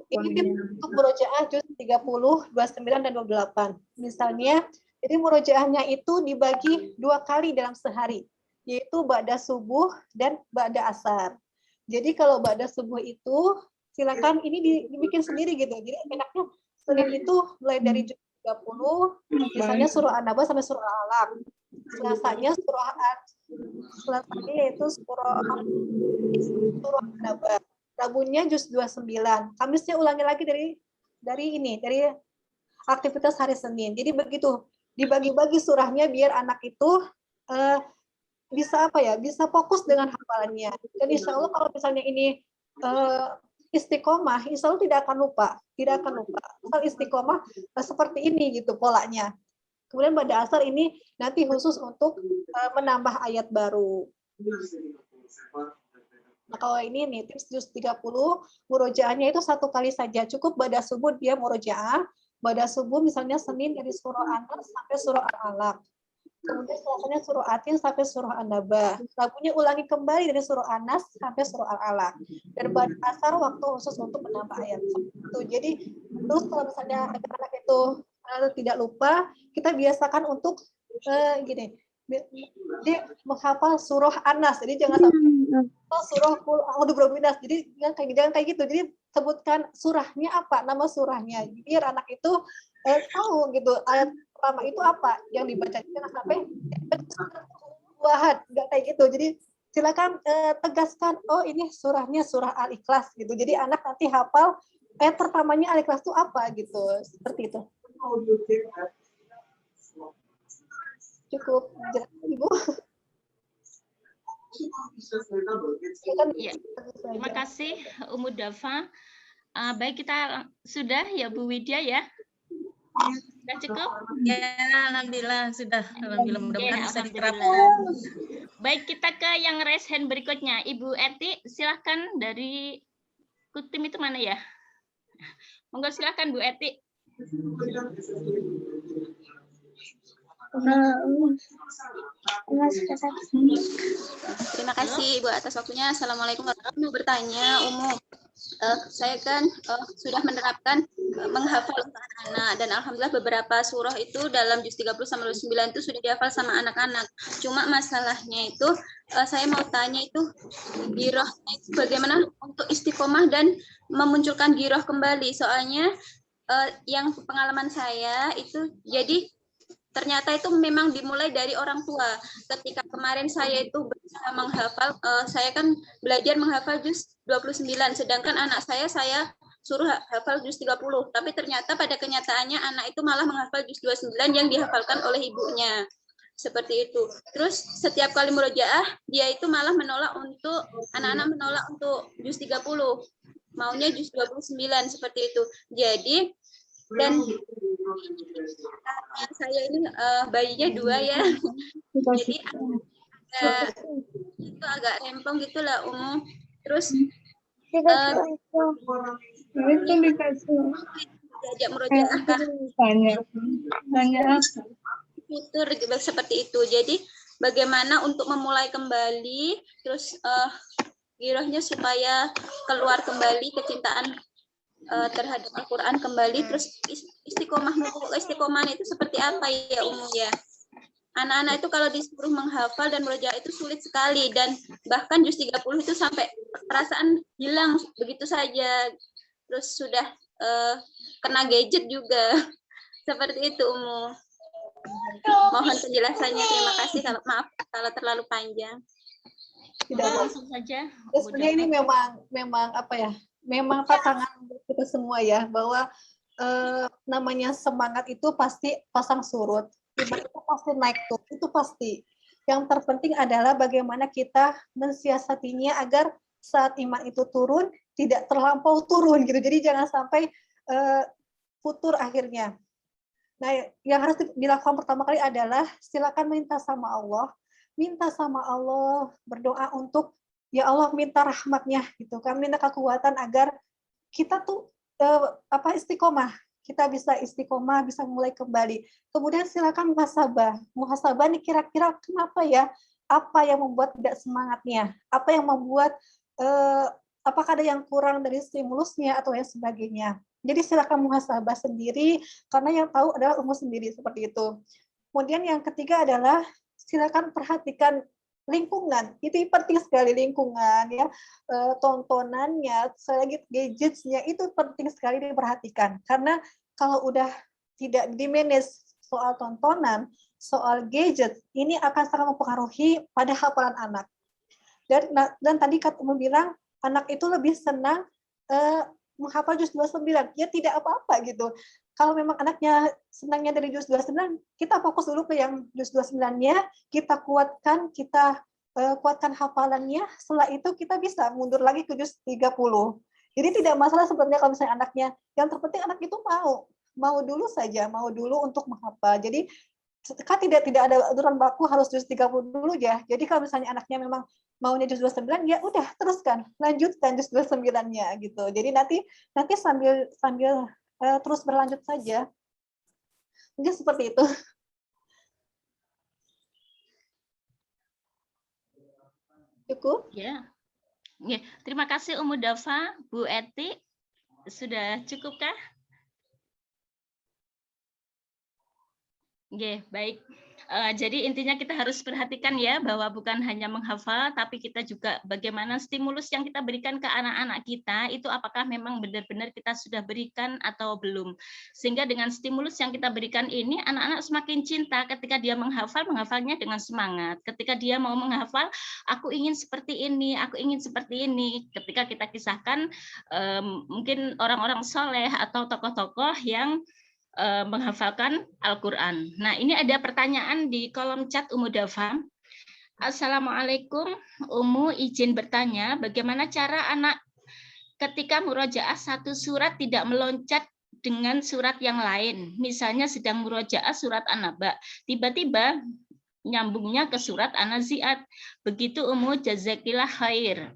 Ini untuk murojaah juz 30, 29 dan 28. Misalnya, jadi murojaahnya itu dibagi 2 kali dalam sehari, yaitu ba'da subuh dan ba'da asar. Jadi kalau ba'da subuh itu silakan ini dibikin sendiri gitu. Jadi enaknya Senin itu mulai dari juz 30, misalnya surah An-Naba sampai surah Al-Alaq. Selasanya yaitu surah An-Naba. Rabunya juz 29. Kamisnya ulangi lagi dari aktivitas hari Senin. Jadi begitu dibagi-bagi surahnya biar anak itu bisa bisa fokus dengan hafalannya. Dan insya Allah kalau misalnya ini istiqomah, insya Allah tidak akan lupa. Asal istiqomah seperti ini gitu polanya. Kemudian pada asar ini nanti khusus untuk menambah ayat baru. Nah, kalau ini nih tips juz 30, murojaahnya itu 1 kali saja. Cukup pada subuh dia murojaah. Pada subuh misalnya Senin dari surah An-Nas sampai surah Al-Alaq. Kemudian selasanya surah Atin sampai surah An-Naba. Rabunya ulangi kembali dari surah An-Nas sampai surah Al-Alaq. Dan pada asar waktu khusus untuk menambah ayat. Jadi terus kalau misalnya anak itu tidak lupa, kita biasakan untuk gini, dia menghafal surah An-Nas. Jadi jangan sampai surah Qul a'udzu birabbil nas. Jadi jangan kayak gitu. Jadi sebutkan surahnya apa, nama surahnya. Biar anak itu tahu gitu ayat pertama itu apa yang dibaca. Jangan sampai wahad, enggak kayak gitu. Jadi silakan tegaskan, oh ini surahnya surah Al-Ikhlas gitu. Jadi anak nanti hafal ayat pertamanya Al-Ikhlas itu apa gitu. Seperti itu. Cukup jelas, Ibu. Ya, terima kasih Umu Dafa. Baik, kita sudah ya Bu Widya ya. Sudah cukup? Ya, alhamdulillah sudah. Alhamdulillah mudah-mudahan bisa Alhamdulillah. diterapkan. Baik, kita ke yang raise hand berikutnya. Ibu Eti, silahkan dari Kutim itu mana ya? Monggo silahkan Bu Eti. Terima kasih Ibu atas waktunya. Assalamualaikum warahmatullahi wabarakatuh. Bertanya, saya kan sudah menerapkan menghafal untuk anak-anak, dan alhamdulillah beberapa surah itu dalam juz 30 sampai 9 itu sudah dihafal sama anak-anak. Cuma masalahnya itu saya mau tanya itu girohnya itu bagaimana untuk istiqomah dan memunculkan giroh kembali. Soalnya yang pengalaman saya itu jadi ternyata itu memang dimulai dari orang tua. Ketika kemarin saya itu berusaha menghafal, saya kan belajar menghafal juz 29, sedangkan anak saya suruh hafal juz 30. Tapi ternyata pada kenyataannya anak itu malah menghafal juz 29 yang dihafalkan oleh ibunya. Seperti itu. Terus setiap kali murojaah, dia itu malah menolak untuk, anak-anak menolak untuk juz 30. Maunya juz 29, seperti itu. Jadi, dan saya ini bayinya 2 ya, jadi agak rempong gitulah umum. Terus diajak murojaah fitur seperti itu. Jadi bagaimana untuk memulai kembali, terus girohnya supaya keluar kembali kecintaan terhadap Al-Quran kembali, terus istiqomah itu seperti apa ya umum ya? Anak-anak itu kalau disuruh menghafal dan murojaah itu sulit sekali, dan bahkan juz 30 itu sampai perasaan hilang begitu saja, terus sudah kena gadget juga. Seperti itu umum. Mohon penjelasannya, terima kasih. Maaf kalau terlalu panjang. Tidak, langsung saja. Sebenarnya ini memang apa ya? Memang tantangan untuk kita semua ya, bahwa namanya semangat itu pasti pasang surut, iman itu pasti naik tuh, itu pasti. Yang terpenting adalah bagaimana kita mensiasatinya agar saat iman itu turun tidak terlampau turun gitu. Jadi jangan sampai futur akhirnya. Nah, yang harus dilakukan pertama kali adalah silakan minta sama Allah, berdoa untuk ya Allah, minta rahmatnya gitu kan, minta kekuatan agar kita tuh istiqomah, kita bisa istiqomah, bisa mulai kembali. Kemudian silakan muhasabah nih, kira-kira kenapa ya, apa yang membuat tidak semangatnya, apa yang membuat apakah ada yang kurang dari stimulusnya atau yang sebagainya. Jadi silakan muhasabah sendiri, karena yang tahu adalah umur sendiri, seperti itu. Kemudian yang ketiga adalah silakan perhatikan lingkungan, itu penting sekali, lingkungan ya, tontonannya, lagi gadgetsnya itu penting sekali diperhatikan, karena kalau udah tidak di-manage soal tontonan, soal gadget, ini akan sangat mempengaruhi pada hafalan anak. Dan tadi kamu bilang anak itu lebih senang menghafal juz 29, ya tidak apa-apa gitu. Kalau memang anaknya senangnya dari juz 29, kita fokus dulu ke yang juz 29-nya, kita kuatkan hafalannya, setelah itu kita bisa mundur lagi ke juz 30. Jadi tidak masalah sebenarnya kalau misalnya anaknya, yang terpenting anak itu mau dulu untuk menghafal. Jadi kan tidak ada aturan baku harus juz 30 dulu ya. Jadi kalau misalnya anaknya memang maunya juz 29, ya udah teruskan, lanjutkan juz 29-nya gitu. Jadi nanti sambil terus berlanjut saja. Mungkin seperti itu. Cukup? Ya. Terima kasih Umu Dafa, Bu Eti. Sudah cukupkah? Baik. Jadi intinya kita harus perhatikan ya, bahwa bukan hanya menghafal, tapi kita juga bagaimana stimulus yang kita berikan ke anak-anak kita, itu apakah memang benar-benar kita sudah berikan atau belum. Sehingga dengan stimulus yang kita berikan ini, anak-anak semakin cinta ketika dia menghafalnya dengan semangat. Ketika dia mau menghafal, aku ingin seperti ini, aku ingin seperti ini. Ketika kita kisahkan mungkin orang-orang soleh atau tokoh-tokoh yang menghafalkan Al-Quran. Nah, ini ada pertanyaan di kolom chat Umu Dafa. Assalamualaikum, Umu izin bertanya, bagaimana cara anak ketika murojaah satu surat tidak meloncat dengan surat yang lain? Misalnya sedang murojaah surat An-Naba, tiba-tiba nyambungnya ke surat An-Nazi'at. Begitu Umu, jazakillah khair.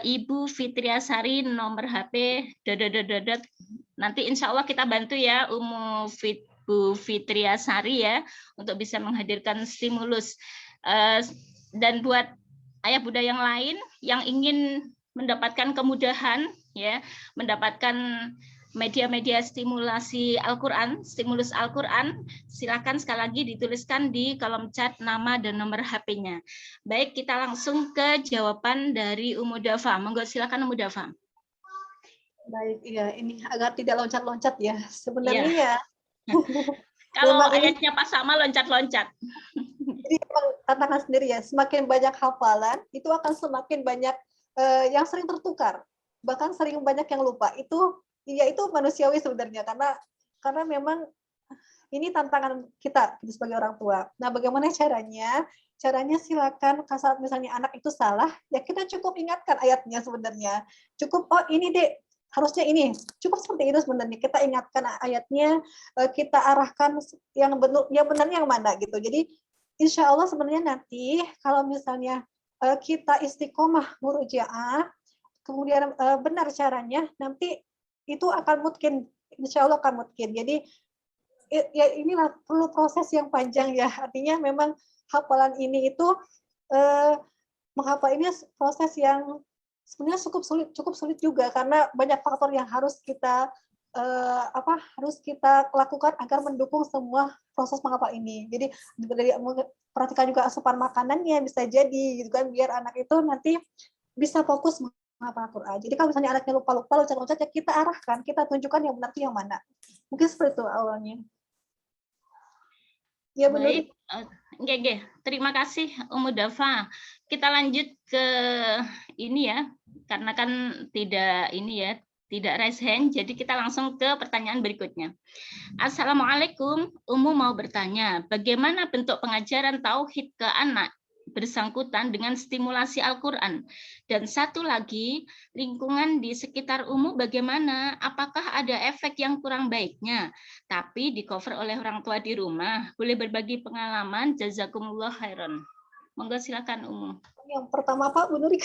Ibu Fitriasari, nomor HP, nanti insya Allah kita bantu ya Umu Bu Fitriasari ya untuk bisa menghadirkan stimulus. Dan buat ayah bunda yang lain yang ingin mendapatkan kemudahan ya, mendapatkan media-media stimulasi Al-Qur'an, stimulus Al-Qur'an, silakan sekali lagi dituliskan di kolom chat nama dan nomor HP-nya. Baik, kita langsung ke jawaban dari Ummu Dafa. Monggo silakan Ummu Dafa. Baik, iya ini agar tidak loncat-loncat ya. Sebenarnya ya. Kalau memang ayatnya pas sama loncat-loncat. Jadi memang tantangan sendiri ya. Semakin banyak hafalan, itu akan semakin banyak yang sering tertukar. Bahkan sering banyak yang lupa. Itu manusiawi sebenarnya karena memang ini tantangan kita sebagai orang tua. Nah, bagaimana caranya? Caranya silakan saat misalnya anak itu salah, ya kita cukup ingatkan ayatnya sebenarnya. Cukup, oh ini dek, harusnya ini. Cukup seperti itu sebenarnya. Kita ingatkan ayatnya, kita arahkan yang benarnya yang mana gitu. Jadi insya Allah sebenarnya nanti kalau misalnya kita istiqomah murojaah, kemudian benar caranya, nanti itu akan mungkin, insya Allah akan mungkin. Jadi ya inilah perlu proses yang panjang ya. Artinya memang hafalan ini itu menghafal ini proses yang sebenarnya cukup sulit juga karena banyak faktor yang harus kita lakukan agar mendukung semua proses menghafal ini. Jadi dari perhatikan juga asupan makanannya bisa jadi gitu kan, biar anak itu nanti bisa fokus menghafal Al-Qur'an. Jadi kalau misalnya anaknya lupa-lupa, loncat-loncat, ya kita arahkan, kita tunjukkan yang benar itu yang mana. Mungkin seperti itu awalnya. Ya benar. Baik, terima kasih Ummu Dafa. Kita lanjut ke ini ya, karena kan tidak raise hand, jadi kita langsung ke pertanyaan berikutnya. Assalamualaikum, Ummu mau bertanya, bagaimana bentuk pengajaran tauhid ke anak bersangkutan dengan stimulasi Al-Qur'an? Dan satu lagi, lingkungan di sekitar Ummu bagaimana? Apakah ada efek yang kurang baiknya? Tapi di cover oleh orang tua di rumah. Boleh berbagi pengalaman? Jazakumullah khairan. Monggo silakan Ummu. Yang pertama Pak Bu Nurik.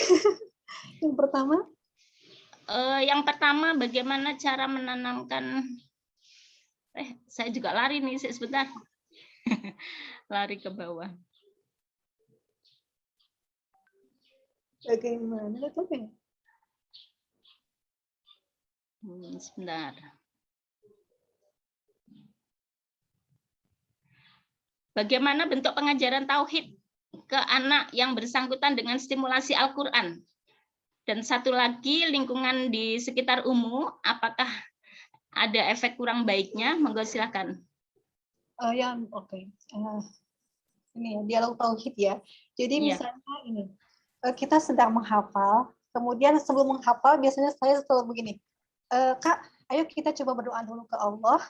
Yang pertama bagaimana cara menanamkan saya juga lari nih sebentar. Lari ke bawah. Bagaimana itu? Sebentar. Bagaimana bentuk pengajaran tauhid ke anak yang bersangkutan dengan stimulasi Al-Qur'an? Dan satu lagi, lingkungan di sekitar Ummu, apakah ada efek kurang baiknya? Monggo silakan. Oke. Ini ya, dialog tauhid ya. Jadi misalnya ini, kita sedang menghafal, kemudian sebelum menghafal biasanya saya selalu begini, Kak, ayo kita coba berdoa dulu ke Allah,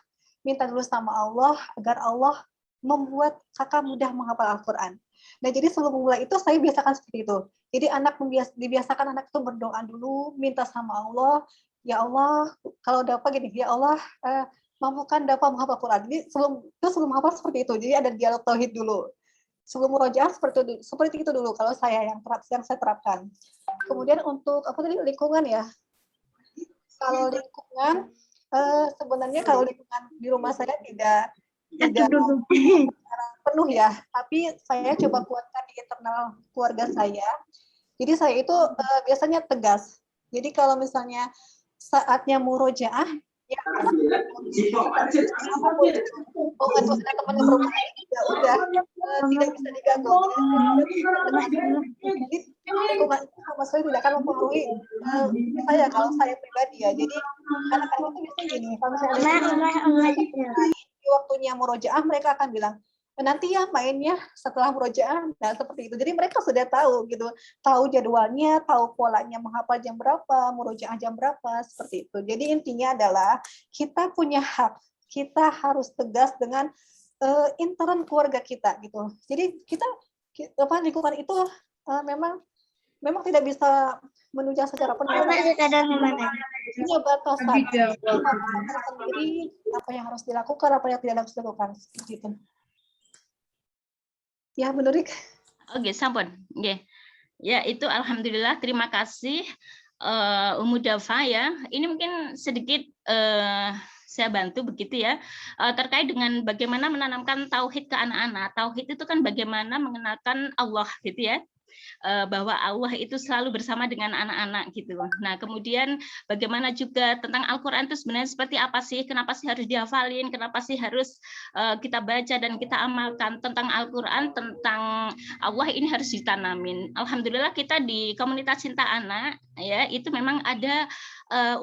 minta dulu sama Allah agar Allah membuat kakak mudah menghafal Al-Qur'an. Nah, jadi sebelum mulai itu saya biasakan seperti itu. Jadi dibiasakan anak itu berdoa dulu, minta sama Allah, ya Allah, kalau dapat gini, ya Allah, mampukan dapat menghafal Al-Qur'an. Jadi sebelum menghafal seperti itu. Jadi ada dialog tauhid dulu. Sebelum murojaah seperti itu dulu kalau saya yang saya terapkan. Kemudian untuk lingkungan ya. Kalau lingkungan sebenarnya kalau lingkungan di rumah saya tidak penuh ya, tapi saya coba kuatkan di internal keluarga saya. Jadi saya itu biasanya tegas. Jadi kalau misalnya saatnya murojaah, ya udah tidak bisa diganggu. Jadi sama sekali tidak akan mempengaruhi saya kalau saya pribadi ya. Jadi anak-anak itu biasanya gini, kalau misalnya di waktunya murojaah mereka akan bilang nanti ya mainnya setelah murojaah. Nah seperti itu. Jadi mereka sudah tahu gitu, tahu jadwalnya, tahu polanya menghafal jam berapa, murojaah jam berapa, seperti itu. Jadi intinya adalah kita punya hak, kita harus tegas dengan intern keluarga kita gitu. Jadi kita lingkungan itu memang tidak bisa menunjang secara penuh. Punya batasan sendiri, apa yang harus dilakukan, apa yang tidak harus dilakukan, seperti itu. Ya, menurut. Oke, sampun. Oke. Ya, itu alhamdulillah. Terima kasih Ummu Dafa ya. Ini mungkin sedikit saya bantu begitu ya, terkait dengan bagaimana menanamkan tauhid ke anak-anak. Tauhid itu kan bagaimana mengenalkan Allah gitu ya, bahwa Allah itu selalu bersama dengan anak-anak gitu. Nah, kemudian bagaimana juga tentang Al-Qur'an itu sebenarnya seperti apa sih? Kenapa sih harus dihafalin? Kenapa sih harus kita baca dan kita amalkan? Tentang Al-Qur'an, tentang Allah ini harus ditanamin. Alhamdulillah kita di komunitas Cinta Anak ya, itu memang ada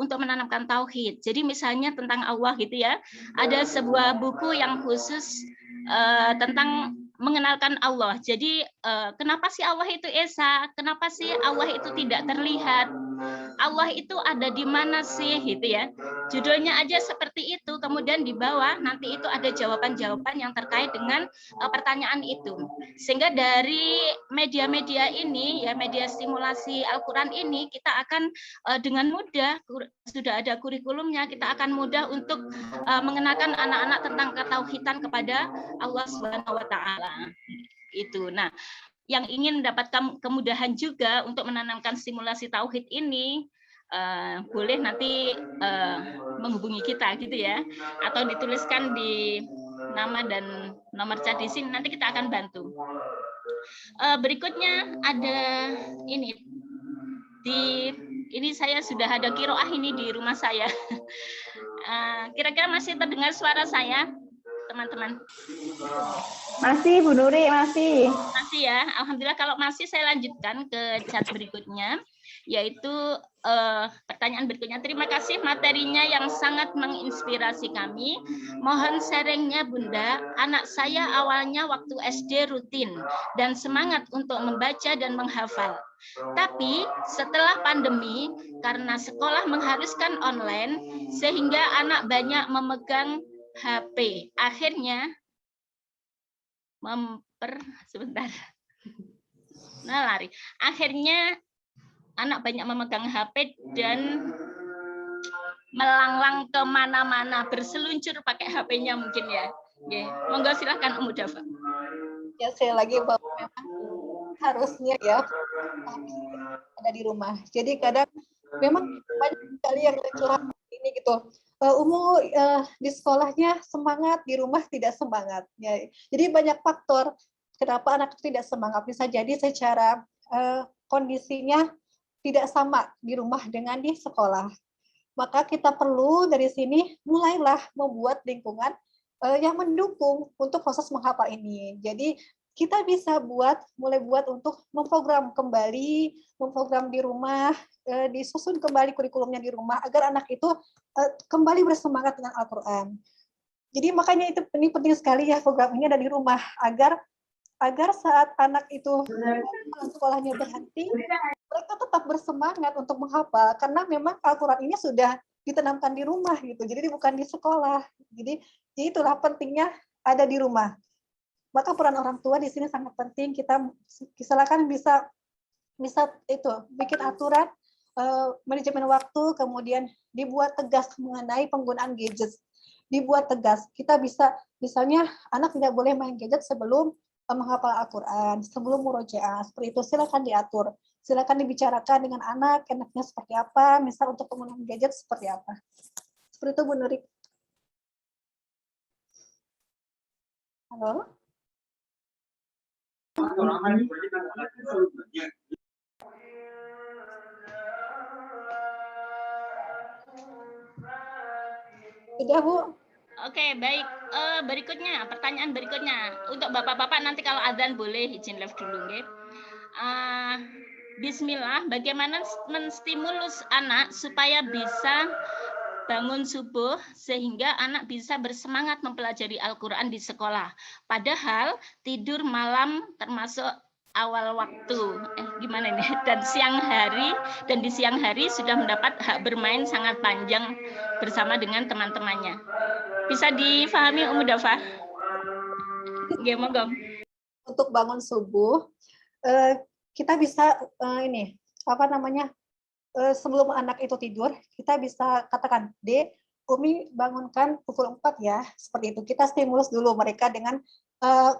untuk menanamkan tauhid. Jadi misalnya tentang Allah gitu ya, ada sebuah buku yang khusus tentang mengenalkan Allah. Jadi kenapa sih Allah itu esa? Kenapa sih Allah itu tidak terlihat? Allah itu ada di mana sih gitu ya. Judulnya aja seperti itu. Kemudian di bawah nanti itu ada jawaban-jawaban yang terkait dengan pertanyaan itu. Sehingga dari media-media ini ya, media stimulasi Al-Qur'an ini, kita akan dengan mudah, sudah ada kurikulumnya, kita akan mudah untuk mengenalkan anak-anak tentang ketauhidan kepada Allah Subhanahu wa taala. Itu. Nah, yang ingin mendapatkan kemudahan juga untuk menanamkan stimulasi tauhid ini, boleh nanti menghubungi kita gitu ya, atau dituliskan di nama dan nomor chat di sini, nanti kita akan bantu. Berikutnya ada ini saya sudah ada kiroah ini di rumah saya. Kira-kira masih terdengar suara saya, teman-teman? Masih, Bu Nuri, masih. Masih ya, alhamdulillah. Kalau masih, saya lanjutkan ke chat berikutnya, yaitu pertanyaan berikutnya. Terima kasih materinya yang sangat menginspirasi kami. Mohon sharingnya Bunda. Anak saya awalnya waktu SD rutin dan semangat untuk membaca dan menghafal. Tapi setelah pandemi, karena sekolah mengharuskan online, sehingga anak banyak memegang HP. Akhirnya Akhirnya anak banyak memegang HP dan melanglang kemana-mana, berseluncur pakai HP-nya mungkin ya. Monggo silahkan Umu Dafa. Ya, saya lagi bahwa memang harusnya ya ada di rumah. Jadi kadang memang banyak sekali yang curhat ini gitu. Umu di sekolahnya semangat, di rumah tidak semangat. Ya. Jadi banyak faktor kenapa anak itu tidak semangat. Bisa jadi secara kondisinya tidak sama di rumah dengan di sekolah. Maka kita perlu dari sini mulailah membuat lingkungan yang mendukung untuk proses menghafal ini. Jadi kita bisa mulai buat untuk memprogram di rumah, disusun kembali kurikulumnya di rumah agar anak itu kembali bersemangat dengan Al-Qur'an. Jadi makanya ini penting sekali ya program ini ada di rumah agar saat anak itu sekolahnya berhenti, mereka tetap bersemangat untuk menghafal karena memang Al-Qur'an ini sudah ditanamkan di rumah gitu. Jadi bukan di sekolah. Jadi itulah pentingnya ada di rumah. Maka peran orang tua di sini sangat penting. Kita silakan bisa itu bikin aturan manajemen waktu, kemudian dibuat tegas mengenai penggunaan gadget. Dibuat tegas. Kita bisa misalnya anak tidak boleh main gadget sebelum menghafal Al-Qur'an, sebelum murojaah. Seperti itu silakan diatur. Silakan dibicarakan dengan anak, enaknya seperti apa, misal untuk penggunaan gadget seperti apa. Seperti itu Bu Nuri. Halo? Sudah, Bu. Oke, baik. Berikutnya, pertanyaan berikutnya. Untuk Bapak-Bapak nanti kalau adzan boleh izin live dulu, nggih. Bismillah, bagaimana menstimulus anak supaya bisa bangun subuh sehingga anak bisa bersemangat mempelajari Al-Qur'an di sekolah. Padahal tidur malam termasuk awal waktu. Gimana ini? Dan di siang hari sudah mendapat hak bermain sangat panjang bersama dengan teman-temannya. Bisa difahami Umu Dafa? Monggo. Untuk bangun subuh, kita bisa sebelum anak itu tidur, kita bisa katakan, Dek, Umi bangunkan pukul 4 ya, seperti itu. Kita stimulus dulu mereka dengan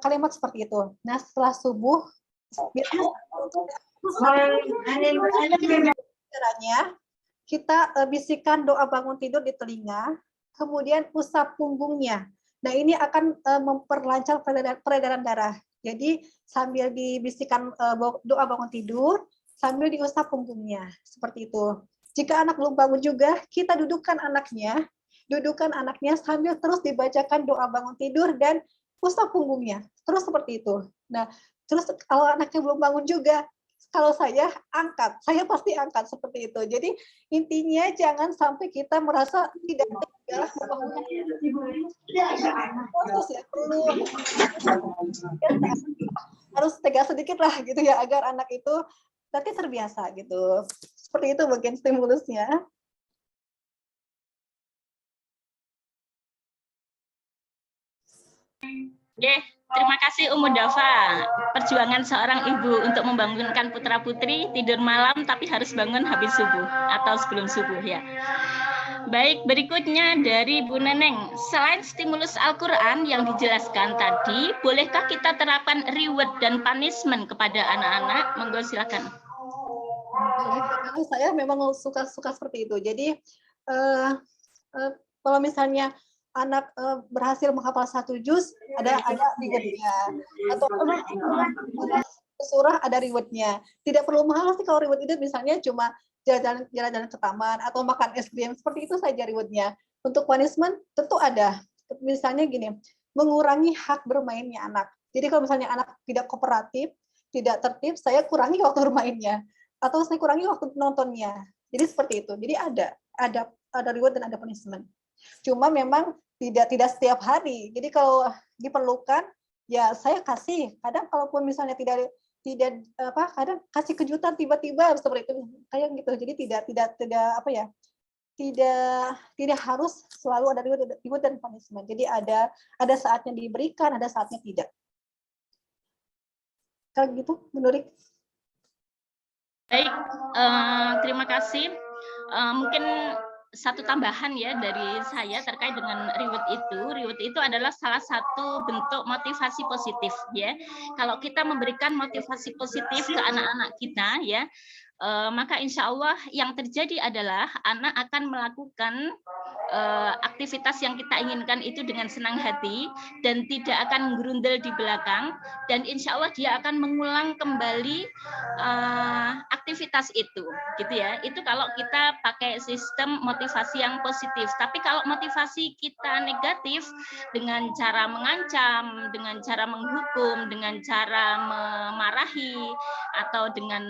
kalimat seperti itu. Nah, setelah subuh, caranya kita bisikan doa bangun tidur di telinga, kemudian usap punggungnya. Nah, ini akan memperlancar peredaran darah. Jadi sambil dibisikkan doa bangun tidur, sambil diusap punggungnya, seperti itu. Jika anak belum bangun juga, kita dudukkan anaknya sambil terus dibacakan doa bangun tidur dan usap punggungnya, terus seperti itu. Nah, terus kalau anaknya belum bangun juga, kalau saya pasti angkat seperti itu. Jadi intinya jangan sampai kita merasa tidak tegas ya, perlu harus tegas sedikit lah gitu ya, agar anak itu nanti terbiasa gitu. Seperti itu bagian stimulusnya. Oke, terima kasih Umu Dafa. Perjuangan seorang ibu untuk membangunkan putra-putri tidur malam tapi harus bangun habis subuh atau sebelum subuh ya. Baik, berikutnya dari Bu Neneng. Selain stimulus Al-Quran yang dijelaskan tadi, bolehkah kita terapkan reward dan punishment kepada anak-anak? Monggo silakan. Karena saya memang suka seperti itu. Jadi kalau misalnya anak berhasil menghafal 1 juz, ada rewardnya, atau surah ada rewardnya. Tidak perlu mahal sih kalau reward itu misalnya cuma jalan-jalan ke taman atau makan es krim, seperti itu saja rewardnya. Untuk punishment tentu ada. Misalnya gini, mengurangi hak bermainnya anak. Jadi kalau misalnya anak tidak kooperatif, tidak tertib, saya kurangi waktu bermainnya atau saya kurangi waktu nontonnya. Jadi seperti itu. Jadi ada reward dan ada punishment. Cuma memang tidak setiap hari. Jadi kalau diperlukan ya saya kasih. Kadang kalaupun misalnya tidak kadang kasih kejutan tiba-tiba seperti itu kayak gitu. Jadi tidak harus selalu ada reward dan punishment. Jadi ada saatnya diberikan, ada saatnya tidak. Kayak gitu menurut. Baik, terima kasih. Mungkin satu tambahan ya dari saya terkait dengan reward itu. Reward itu adalah salah satu bentuk motivasi positif ya. Kalau kita memberikan motivasi positif ke anak-anak kita ya, maka insya Allah yang terjadi adalah anak akan melakukan aktivitas yang kita inginkan itu dengan senang hati dan tidak akan gerundel di belakang, dan insya Allah dia akan mengulang kembali aktivitas itu gitu ya. Itu kalau kita pakai sistem motivasi yang positif. Tapi kalau motivasi kita negatif dengan cara mengancam, dengan cara menghukum, dengan cara memarahi, atau dengan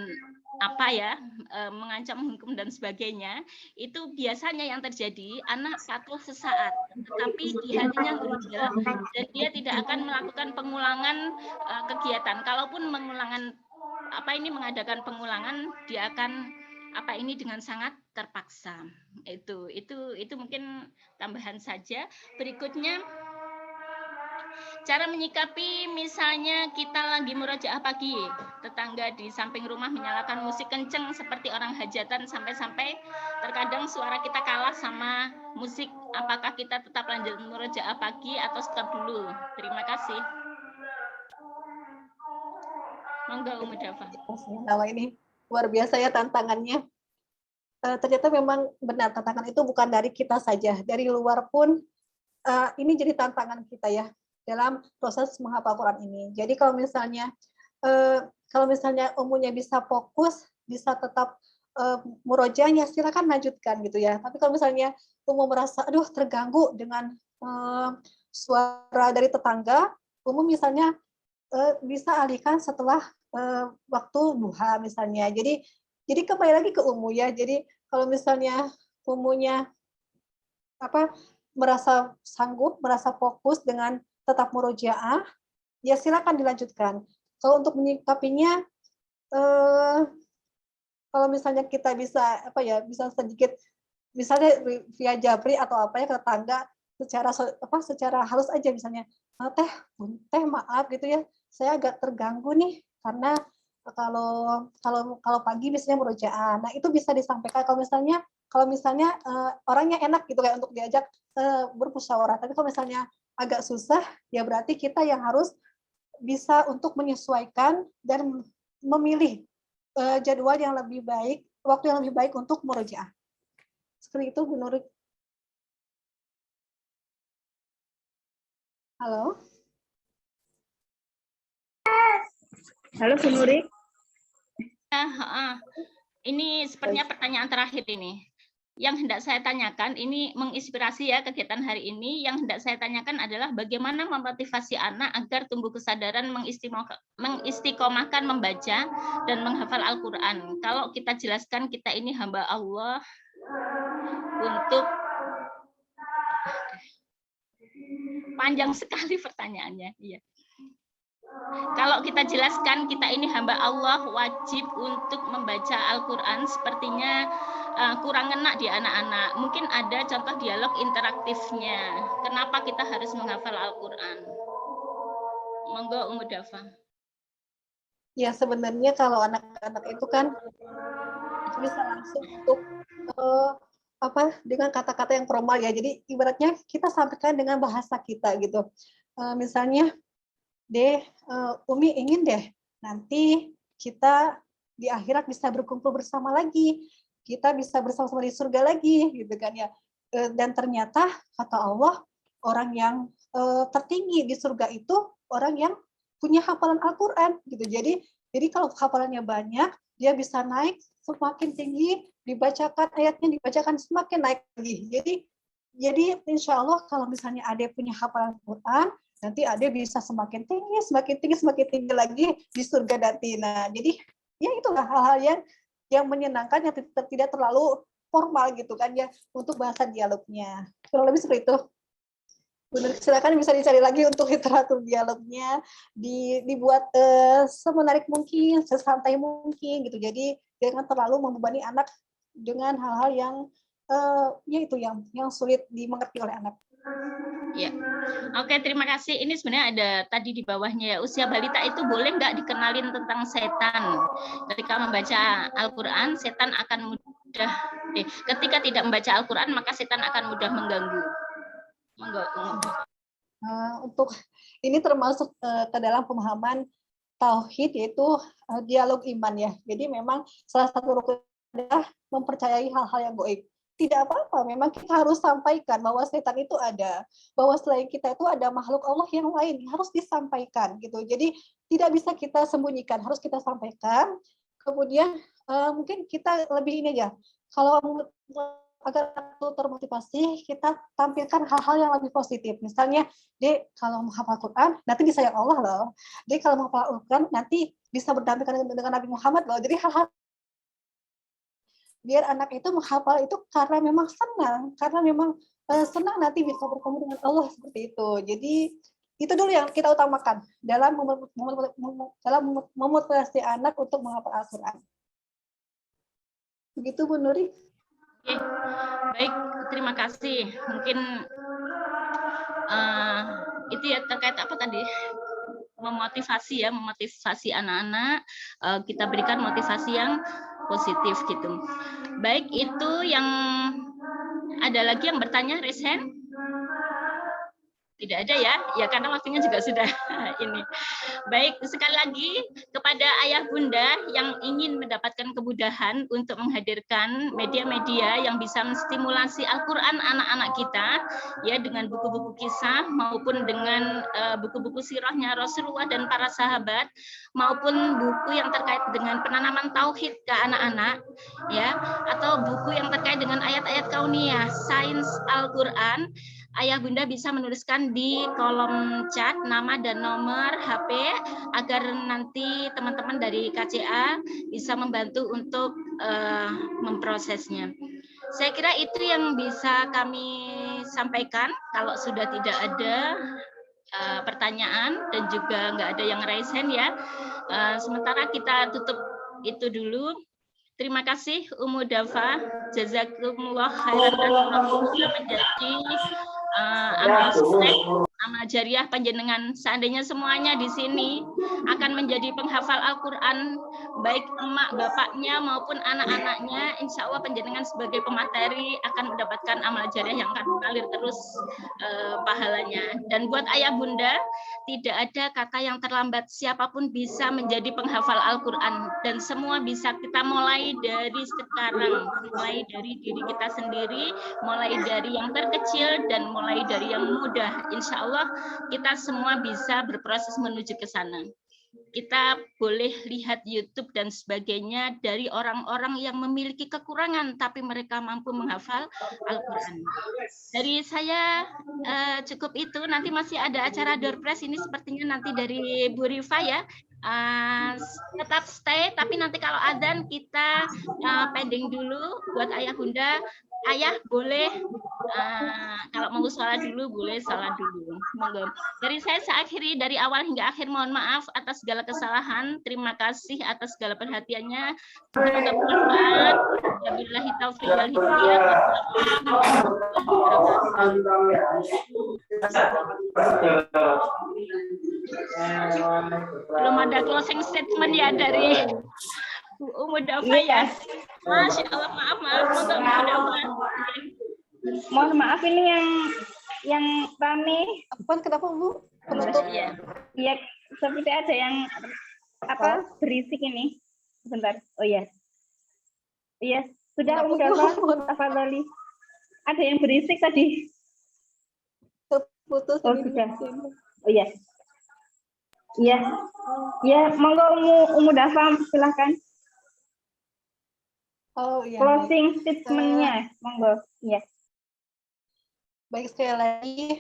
mengancam hukum dan sebagainya, itu biasanya yang terjadi anak patuh sesaat, tetapi di hatinya gerundel dan dia tidak akan melakukan pengulangan kegiatan. Kalaupun mengadakan pengulangan, dia akan dengan sangat terpaksa. Itu mungkin tambahan saja. Berikutnya, cara menyikapi misalnya kita lagi murojaah pagi, tetangga di samping rumah menyalakan musik kenceng seperti orang hajatan sampai-sampai terkadang suara kita kalah sama musik. Apakah kita tetap lanjut murojaah pagi atau stop dulu? Terima kasih. Monggo Umu Dafa. Nah, ini luar biasa ya tantangannya. Ternyata memang benar, tantangan itu bukan dari kita saja, dari luar pun ini jadi tantangan kita ya dalam proses menghafal Quran ini. Jadi kalau misalnya umumnya bisa fokus, bisa tetap murojaahnya, silakan lanjutkan gitu ya. Tapi kalau misalnya umum merasa aduh terganggu dengan suara dari tetangga, umum misalnya bisa alihkan setelah waktu duha misalnya. Jadi kembali lagi ke umum ya. Jadi kalau misalnya umumnya merasa sanggup, merasa fokus dengan tetap murojaah, ya silakan dilanjutkan. Kalau untuk menyikapinya, kalau misalnya kita bisa bisa sedikit, misalnya via Jabri atau ke tetangga secara halus aja misalnya, teh maaf gitu ya, saya agak terganggu nih karena kalau pagi misalnya murojaah. Nah, itu bisa disampaikan kalau misalnya orangnya enak gitu kayak untuk diajak bermusyawarah. Tapi kalau misalnya agak susah, ya berarti kita yang harus bisa untuk menyesuaikan dan memilih jadwal yang lebih baik, waktu yang lebih baik untuk murojaah. Seperti itu, Bu Nurul. Halo. Halo, Bu Nuri. Ini sepertinya pertanyaan terakhir ini. Yang hendak saya tanyakan, ini menginspirasi ya kegiatan hari ini, yang hendak saya tanyakan adalah bagaimana memotivasi anak agar tumbuh kesadaran mengistiqomahkan membaca dan menghafal Al-Quran. Kalau kita jelaskan kita ini hamba Allah untuk panjang sekali pertanyaannya. Iya. Kalau kita jelaskan kita ini hamba Allah wajib untuk membaca Al-Quran, sepertinya kurang ngena di anak-anak. Mungkin ada contoh dialog interaktifnya. Kenapa kita harus menghafal Al-Quran? Monggo Ummu Dafa. Ya sebenarnya kalau anak-anak itu kan bisa langsung untuk dengan kata-kata yang formal ya. Jadi ibaratnya kita sampaikan dengan bahasa kita gitu. Misalnya, Umi ingin deh nanti kita di akhirat bisa berkumpul bersama lagi, kita bisa bersama-sama di surga lagi, gitu kan ya. Dan ternyata kata Allah, orang yang tertinggi di surga itu orang yang punya hafalan Al-Quran, gitu. Jadi kalau hafalannya banyak, dia bisa naik semakin tinggi, dibacakan ayatnya, dibacakan semakin naik lagi. Jadi insya Allah kalau misalnya Ade punya hafalan Al-Quran, nanti Ade bisa semakin tinggi lagi di surga nanti. Nah, jadi ya itulah hal-hal yang menyenangkan, yang tidak terlalu formal gitu kan ya untuk bahasa dialognya. Kurang lebih seperti itu. Benar, silakan bisa dicari lagi untuk literatur dialognya, dibuat semenarik mungkin, sesantai mungkin gitu. Jadi jangan terlalu membebani anak dengan hal-hal yang yang sulit dimengerti oleh anak. Ya, oke, terima kasih. Ini sebenarnya ada tadi di bawahnya ya, usia balita itu boleh nggak dikenalin tentang setan? Ketika membaca Al-Quran, setan akan mudah, ketika tidak membaca Al-Quran, maka setan akan mudah mengganggu. Untuk ini termasuk ke dalam pemahaman tauhid, yaitu dialog iman ya. Jadi memang salah satu rukun adalah mempercayai hal-hal yang gaib. Tidak apa-apa, memang kita harus sampaikan bahwa setan itu ada, bahwa selain kita itu ada makhluk Allah yang lain, harus disampaikan gitu. Jadi tidak bisa kita sembunyikan, harus kita sampaikan. Kemudian mungkin kita lebih ini aja, kalau agar termotivasi, kita tampilkan hal-hal yang lebih positif. Misalnya, kalau menghafal Quran, nanti disayang Allah loh. Kalau menghafal Quran, nanti bisa berdampingan dengan Nabi Muhammad loh. Jadi hal-hal biar anak itu menghafal itu karena memang senang, senang nanti bisa bertemu dengan Allah seperti itu. Jadi itu dulu yang kita utamakan dalam memotivasi anak untuk menghafal Al-Quran. Begitu Bu Nuri. Oke, baik, terima kasih. Mungkin itu ya terkait apa tadi? Memotivasi anak-anak, kita berikan motivasi yang positif gitu. Baik, itu yang ada lagi yang bertanya, raise hand? Tidak ada ya karena waktunya juga sudah ini. Baik, sekali lagi kepada ayah bunda yang ingin mendapatkan kemudahan untuk menghadirkan media-media yang bisa menstimulasi Al-Quran anak-anak kita ya dengan buku-buku kisah maupun dengan buku-buku sirahnya Rasulullah dan para sahabat maupun buku yang terkait dengan penanaman tauhid ke anak-anak ya atau buku yang terkait dengan ayat-ayat kauniyah, sains Al-Quran. Ayah bunda bisa menuliskan di kolom chat nama dan nomor HP agar nanti teman-teman dari KCA bisa membantu untuk memprosesnya. Saya kira itu yang bisa kami sampaikan. Kalau sudah tidak ada pertanyaan dan juga nggak ada yang raise hand ya. Sementara kita tutup itu dulu. Terima kasih Ummu Dafa, jazakumullah khairan sudah menjadi amal jariah panjenengan. Seandainya semuanya di sini akan menjadi penghafal Al-Quran, baik emak bapaknya maupun anak-anaknya, insya Allah panjenengan sebagai pemateri akan mendapatkan amal jariah yang akan mengalir terus pahalanya. Dan buat ayah bunda, tidak ada kata yang terlambat. Siapapun bisa menjadi penghafal Al-Quran dan semua bisa kita mulai dari sekarang, mulai dari diri kita sendiri, mulai dari yang terkecil dan mulai dari yang mudah. Insya Allah Allah kita semua bisa berproses menuju ke sana. Kita boleh lihat YouTube dan sebagainya dari orang-orang yang memiliki kekurangan tapi mereka mampu menghafal Al-Quran. Dari saya cukup itu. Nanti masih ada acara door prize ini sepertinya nanti dari Bu Rifa ya. Tetap stay, tapi nanti kalau adzan kita pending dulu buat ayah bunda. Ayah boleh kalau mau sholat dulu boleh sholat dulu. Monggo. Dari saya akhiri dari awal hingga akhir mohon maaf atas segala kesalahan. Terima kasih atas segala perhatiannya. Semoga bermanfaat. Wabillahi taufiq wal hidayah. Belum ada closing statement ya dari Umu Dafa ya. Masya Allah, maaf untuk Umu Dafa. Mohon maaf ini yang rame. Kenapa Bu? Penutup. Iya, seperti ada yang berisik ini. Sebentar. Oh iya. Iya, sudah Umu Dafa. Tafadhali. Ada yang berisik tadi. Putus. Oh sudah. Oh iya. Iya. Ya, monggo Umu Dafa silahkan. Oh iya. Closing statement-nya, monggo. Iya. Baik, sekali lagi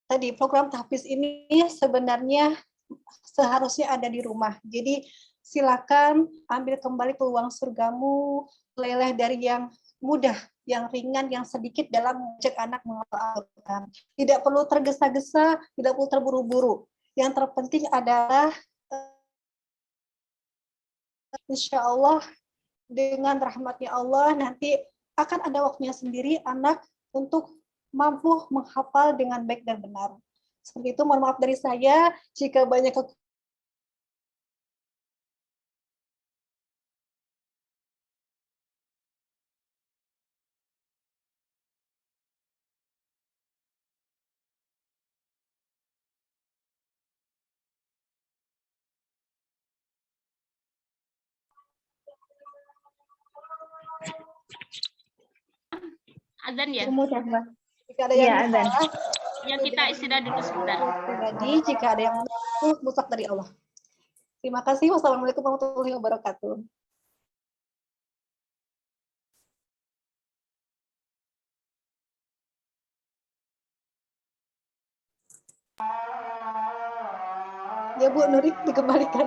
tadi program tahfiz ini sebenarnya seharusnya ada di rumah. Jadi silakan ambil kembali peluang surgamu, leleh dari yang mudah, yang ringan, yang sedikit dalam mengajak anak menghafal Al-Quran. Tidak perlu tergesa-gesa, tidak perlu terburu-buru. Yang terpenting adalah insya Allah dengan rahmatnya Allah nanti akan ada waktunya sendiri anak untuk mampu menghafal dengan baik dan benar. Seperti itu, mohon maaf dari saya jika banyak Azan ya? jika ada yang azan. Ya kita istirahat dulu sebentar. pribadi, jika ada yang mutlak dari Allah. Terima kasih. Wassalamualaikum warahmatullahi wabarakatuh. Ya Bu, Nuri dikembalikan.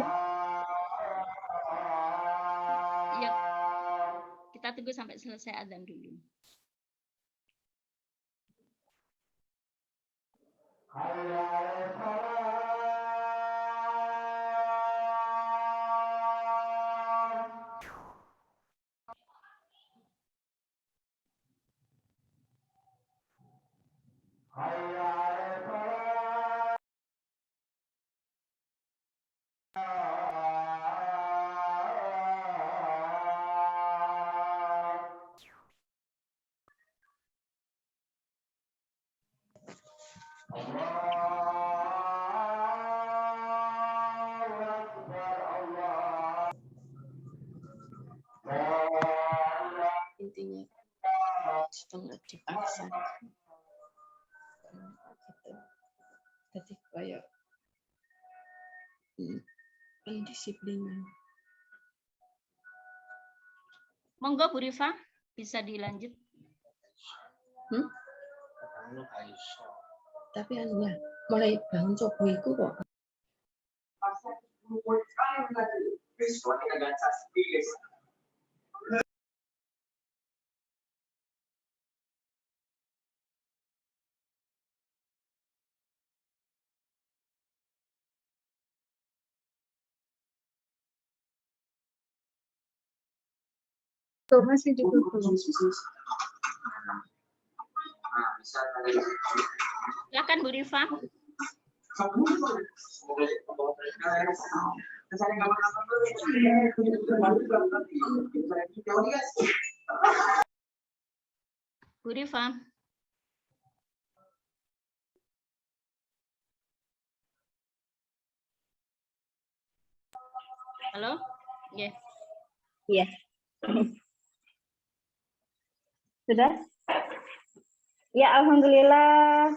Ya, kita tunggu sampai selesai azan dulu. Intinya setengah dipaksa gitu. Jadi kayak pendisiplinan. Monggo Bu Rifa bisa dilanjut. Tapi anunya mulai bangun coba itu kok. Masih juga belum. Silakan Bu Rifa. Bu Rifa. Halo? Iya. Iya. Sudah? Ya, alhamdulillah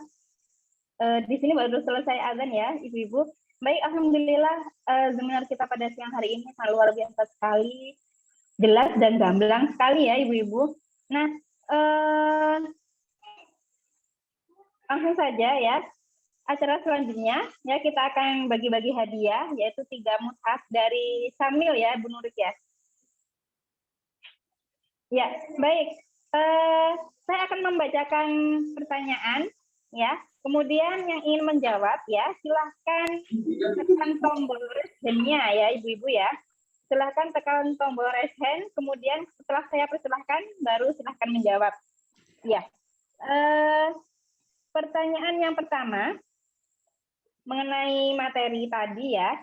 Di sini baru selesai azan ya, Ibu-ibu. Baik, alhamdulillah seminar kita pada siang hari ini sangat luar biasa sekali, jelas dan gamblang sekali ya, Ibu-ibu. Nah, langsung saja ya. Acara selanjutnya ya kita akan bagi-bagi hadiah, yaitu 3 mushaf dari Samil ya, Bu Nurik ya. Ya, baik. Saya akan membacakan pertanyaan ya. Kemudian yang ingin menjawab ya, silahkan tekan tombol raise hand-nya ya, Ibu-ibu ya. Silahkan tekan tombol raise hand, kemudian setelah saya persilahkan, baru silahkan menjawab. Ya. Pertanyaan yang pertama mengenai materi tadi ya,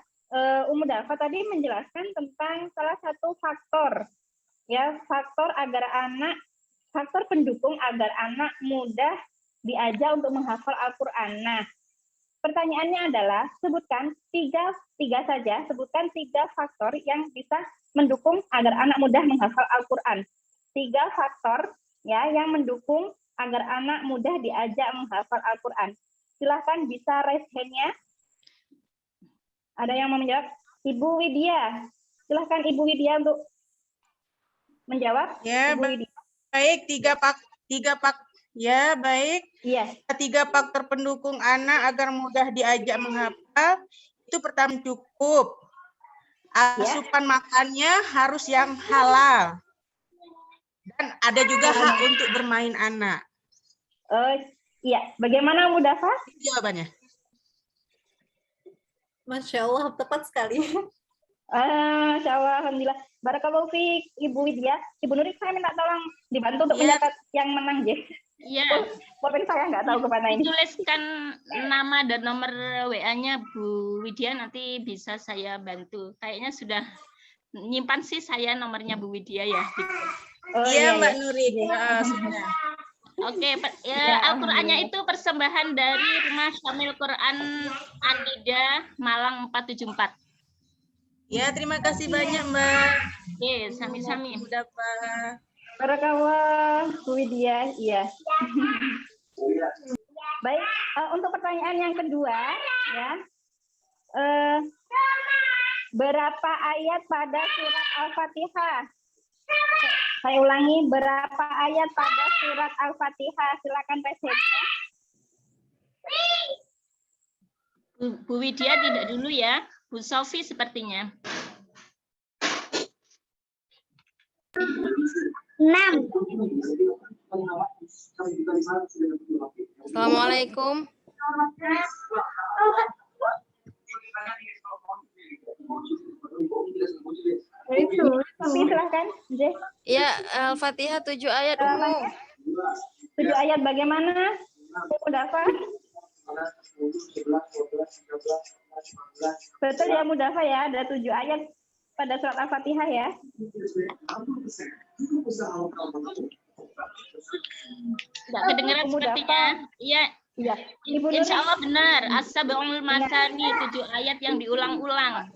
Ummu Dafa tadi menjelaskan tentang salah satu faktor ya, faktor pendukung agar anak mudah diajak untuk menghafal Al-Qur'an. Nah, pertanyaannya adalah sebutkan tiga saja, sebutkan 3 faktor yang bisa mendukung agar anak mudah menghafal Al-Qur'an. 3 faktor ya yang mendukung agar anak mudah diajak menghafal Al-Qur'an. Silahkan bisa raise hand-nya. Ada yang mau menjawab? Ibu Widya. Silahkan Ibu Widya untuk menjawab. Ya, Ibu Widya. baik. 3 baik. Iya. 3 faktor pendukung anak agar mudah diajak menghafal. Itu pertama cukup. Asupan makannya harus yang halal. Dan ada juga hak untuk bermain anak. Iya, bagaimana Ummu Dafa? Jawabannya. Masya Allah, tepat sekali. Masya Allah, alhamdulillah. Barakallahu fiik, Ibu Widya. Ibu Nurik, saya minta tolong dibantu untuk mencatat yang menang, Jess. Iya. Pokoknya saya nggak tahu kemana ini. Tuliskan nama dan nomor WA-nya Bu Widya, nanti bisa saya bantu. Kayaknya sudah nyimpan sih saya nomornya Bu Widya ya. Iya, Mbak Nurik. Sudah. Oke, ya, Al-Qur'annya itu persembahan dari Rumah Syamil Quran Anida Malang 474. Ya, terima kasih banyak, Mbak. Oke, sami-sami. Udah, Pak. Barakallah, Bu Widya. Iya. Baik, untuk pertanyaan yang kedua, ya. Berapa ayat pada surat Al-Fatihah? Saya ulangi, berapa ayat pada surat Al-Fatihah? Silakan raise hand. Bu Widya tidak dulu ya. Bu Sofi sepertinya. 6. Assalamualaikum. Silahkan, Jess. Ya, Al-Fatihah 7 ayat, Ummu. 7 ayat bagaimana? Ummu Dafa? Betul ya, Ummu Dafa ya, ada 7 ayat pada surat Al-Fatihah ya. Tidak kedengaran sepertinya. Iya. Iya. Ibu Insya Allah benar. As-Sab'ul Masani 7 ayat yang diulang-ulang.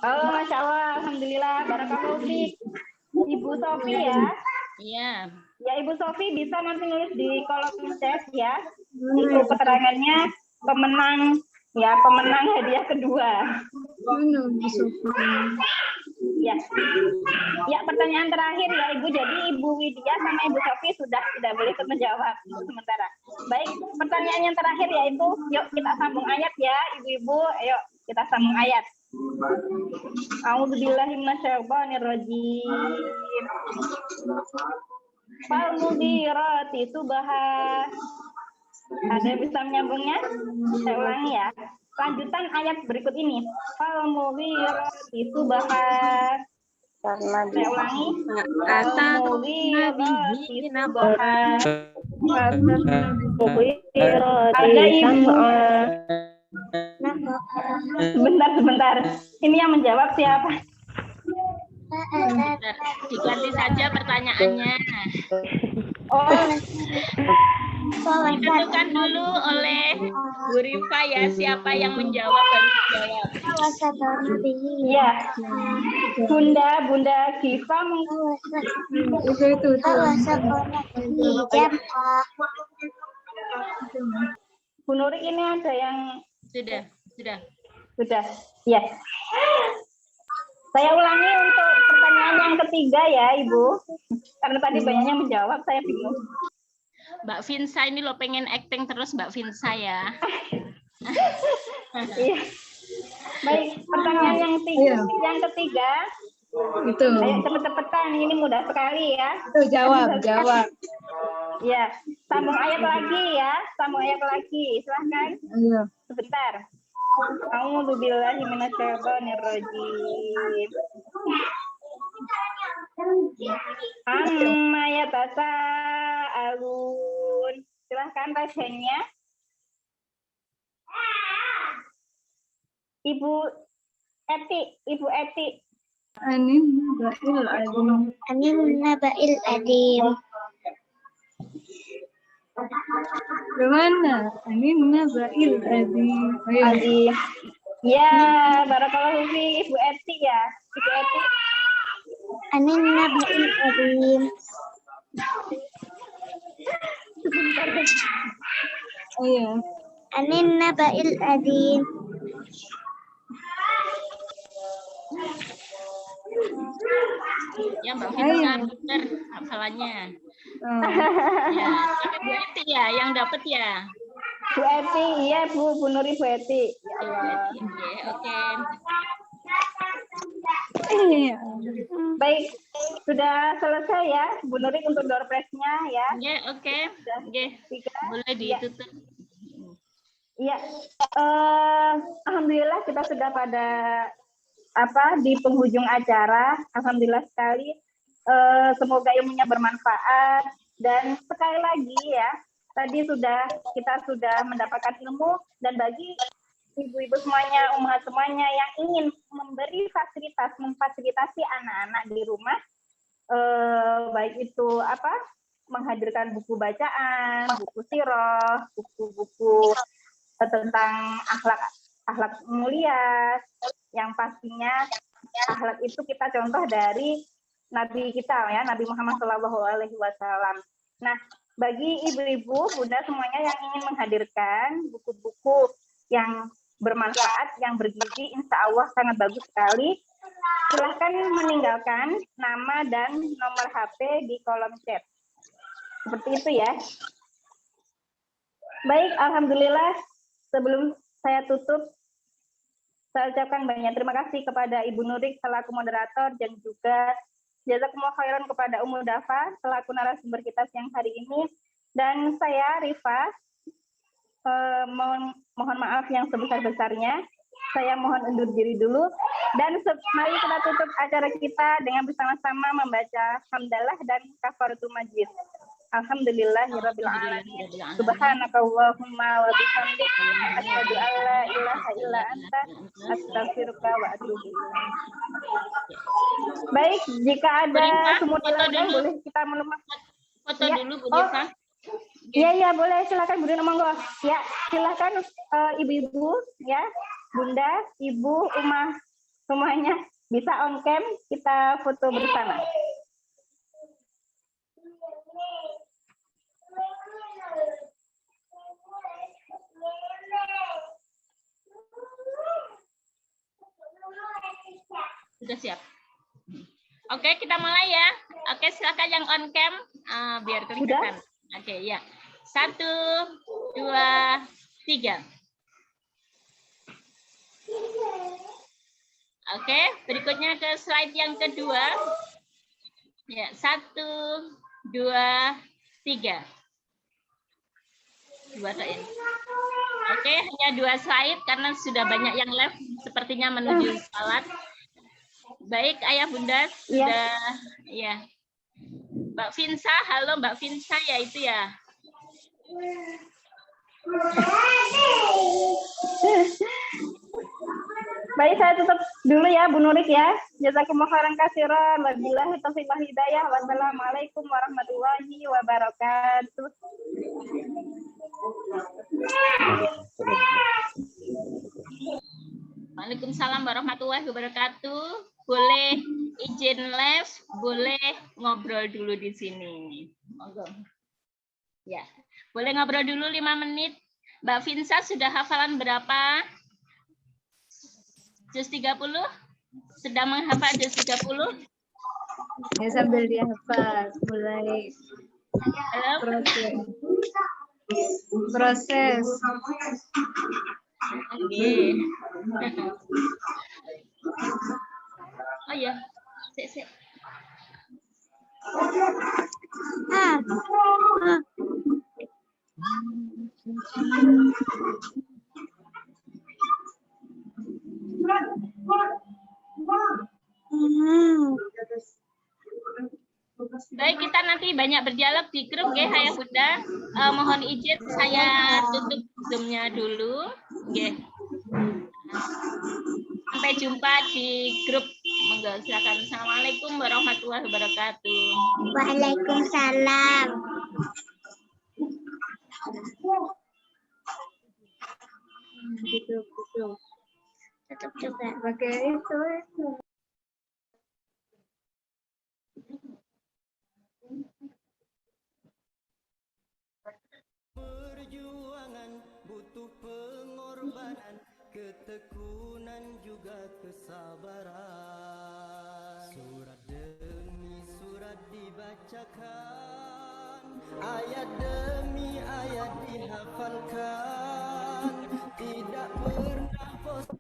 Oh, Masya Allah. Alhamdulillah. Barakallahu fiik. Ibu Sofi ya. Iya. Ya, Ibu Sofi bisa nanti nulis di kolom chat ya. Itu keterangannya pemenang ya, pemenang hadiah kedua. Ya. Ya, pertanyaan terakhir ya Ibu. Jadi Ibu Widya sama Ibu Sofi sudah tidak boleh menjawab sementara. Baik, pertanyaan yang terakhir yaitu, yuk kita sambung ayat ya Ibu-ibu. Ayo kita sambung ayat. A'udzubillahi minasyaitonirrajim. Falmudirati subha. Ada yang bisa menyambungnya? Saya ulangi ya. Lanjutan ayat berikut ini. Falmudirati subha. Saya ulangi. Falmudirati subha. Ada ibu. Sebentar. Ini yang menjawab siapa? Bentar. Diganti saja pertanyaannya. Oh, Ditentukan dulu oleh Bu Rifa ya, siapa yang menjawab baru dijawab. iya. Bunda Giva Bu Nuri ini ada yang Sudah. sudah. Ya. Saya ulangi untuk pertanyaan yang ketiga ya, Ibu. Karena tadi banyaknya menjawab, saya bingung. Mbak Vinsa ini lo pengen acting terus Mbak Vinsa ya. Iya. Baik, pertanyaan yang ketiga. Itu. Ayo cepet-cepetan, ini mudah sekali ya. Itu jawab. Ya, sambung ayat lagi ya, sambung ayat lagi. Silahkan. Ayo. Sebentar. A'udzubillahi minasyaitonir rajim. Amma yatasaalun. Silahkan pasiennya. Ibu Eti. Anin naba'il adim. Gimana? Anin naba'il adim. Adim. Ya, barakallahu fi Ibu Eti ya. Ibu Eti. Anin naba'il adim. Iya. Anin naba'il adim. Ya Mbak Vinsa benar hafalannya. Ya, Bu Eti ya yang dapat ya. Bu Eti, iya Bu Nuri Bu Eti. Ya Allah. Oke. Baik, sudah selesai ya Bu Nuri untuk door prize-nya ya. Ya, oke. Boleh ditutup. Iya. Alhamdulillah kita sudah pada di penghujung acara. Alhamdulillah sekali. Semoga ilmunya bermanfaat dan sekali lagi ya, tadi kita sudah mendapatkan ilmu, dan bagi ibu-ibu semuanya, ummahat semuanya yang ingin memfasilitasi anak-anak di rumah, baik itu menghadirkan buku bacaan, buku sirah, buku-buku tentang akhlak mulia, yang pastinya akhlak itu kita contoh dari Nabi kita ya, Nabi Muhammad SAW. Nah, bagi ibu-ibu, bunda semuanya yang ingin menghadirkan buku-buku yang bermanfaat, yang bergizi, insya Allah sangat bagus sekali. Silahkan meninggalkan nama dan nomor HP di kolom chat. Seperti itu ya. Baik, alhamdulillah. Sebelum saya tutup, saya ucapkan banyak terima kasih kepada Ibu Nurik selaku moderator, dan juga jazakumullah khairan kepada Ummu Dafa selaku narasumber kita siang hari ini. Dan saya Rifa, mohon maaf yang sebesar-besarnya. Saya mohon undur diri dulu, dan mari kita tutup acara kita dengan bersama-sama membaca hamdalah dan kafaratul majlis. Alhamdulillahirabbil alamin. Subhanakallahumma wa bihamdika asyhadu an la ilaha illa anta astaghfiruka wa atubu ilaik. Baik, jika ada sumur lain boleh kita melemah. Foto dulu Bu Diva. Iya, boleh, silakan Bu Dina, monggo. Ya, silakan ibu-ibu ya, Bunda, Ibu, Umah semuanya bisa on cam, kita foto bersama. Sudah siap. Oke, kita mulai ya. Oke, silakan yang on cam biar kelihatan. Oke, ya. 1, 2, 3. Oke, berikutnya ke slide yang kedua. Ya, 1, 2, 3. 2 slide. Oke, hanya 2 slide karena sudah banyak yang live, sepertinya menuju salat. Baik, Ayah Bunda sudah ya. Mbak Vinsa, halo Mbak Vinsa ya itu ya. Baik, saya tutup dulu ya Bu Nurik ya. Jazakumullah khairan katsiran. Wabillahi taufiq wal hidayah. Wassalamualaikum warahmatullahi wabarakatuh. Waalaikumsalam warahmatullahi wabarakatuh. Boleh izin live, boleh ngobrol dulu di sini. Monggo. Ya, boleh ngobrol dulu 5 menit. Mbak Vinsa sudah hafalan berapa? Juz 30? Sedang menghafal juz 30? Ya, sambil dia hafal, mulai Halo? proses. Oke. Oh ya, sik. Baik, kita nanti banyak berdialog di grup ya, Ayah Bunda. Mohon izin saya tutup Zoom-nya dulu. Oke. Sampai jumpa di grup. Monggo silakan. Assalamualaikum warahmatullahi wabarakatuh. Waalaikumsalam. Gitu. Tetap coba pakai itu. Perjuangan butuh pengorbanan, ketekunan juga kesabaran. Surat demi surat dibacakan, ayat demi ayat dihafalkan, tidak pernah bosan.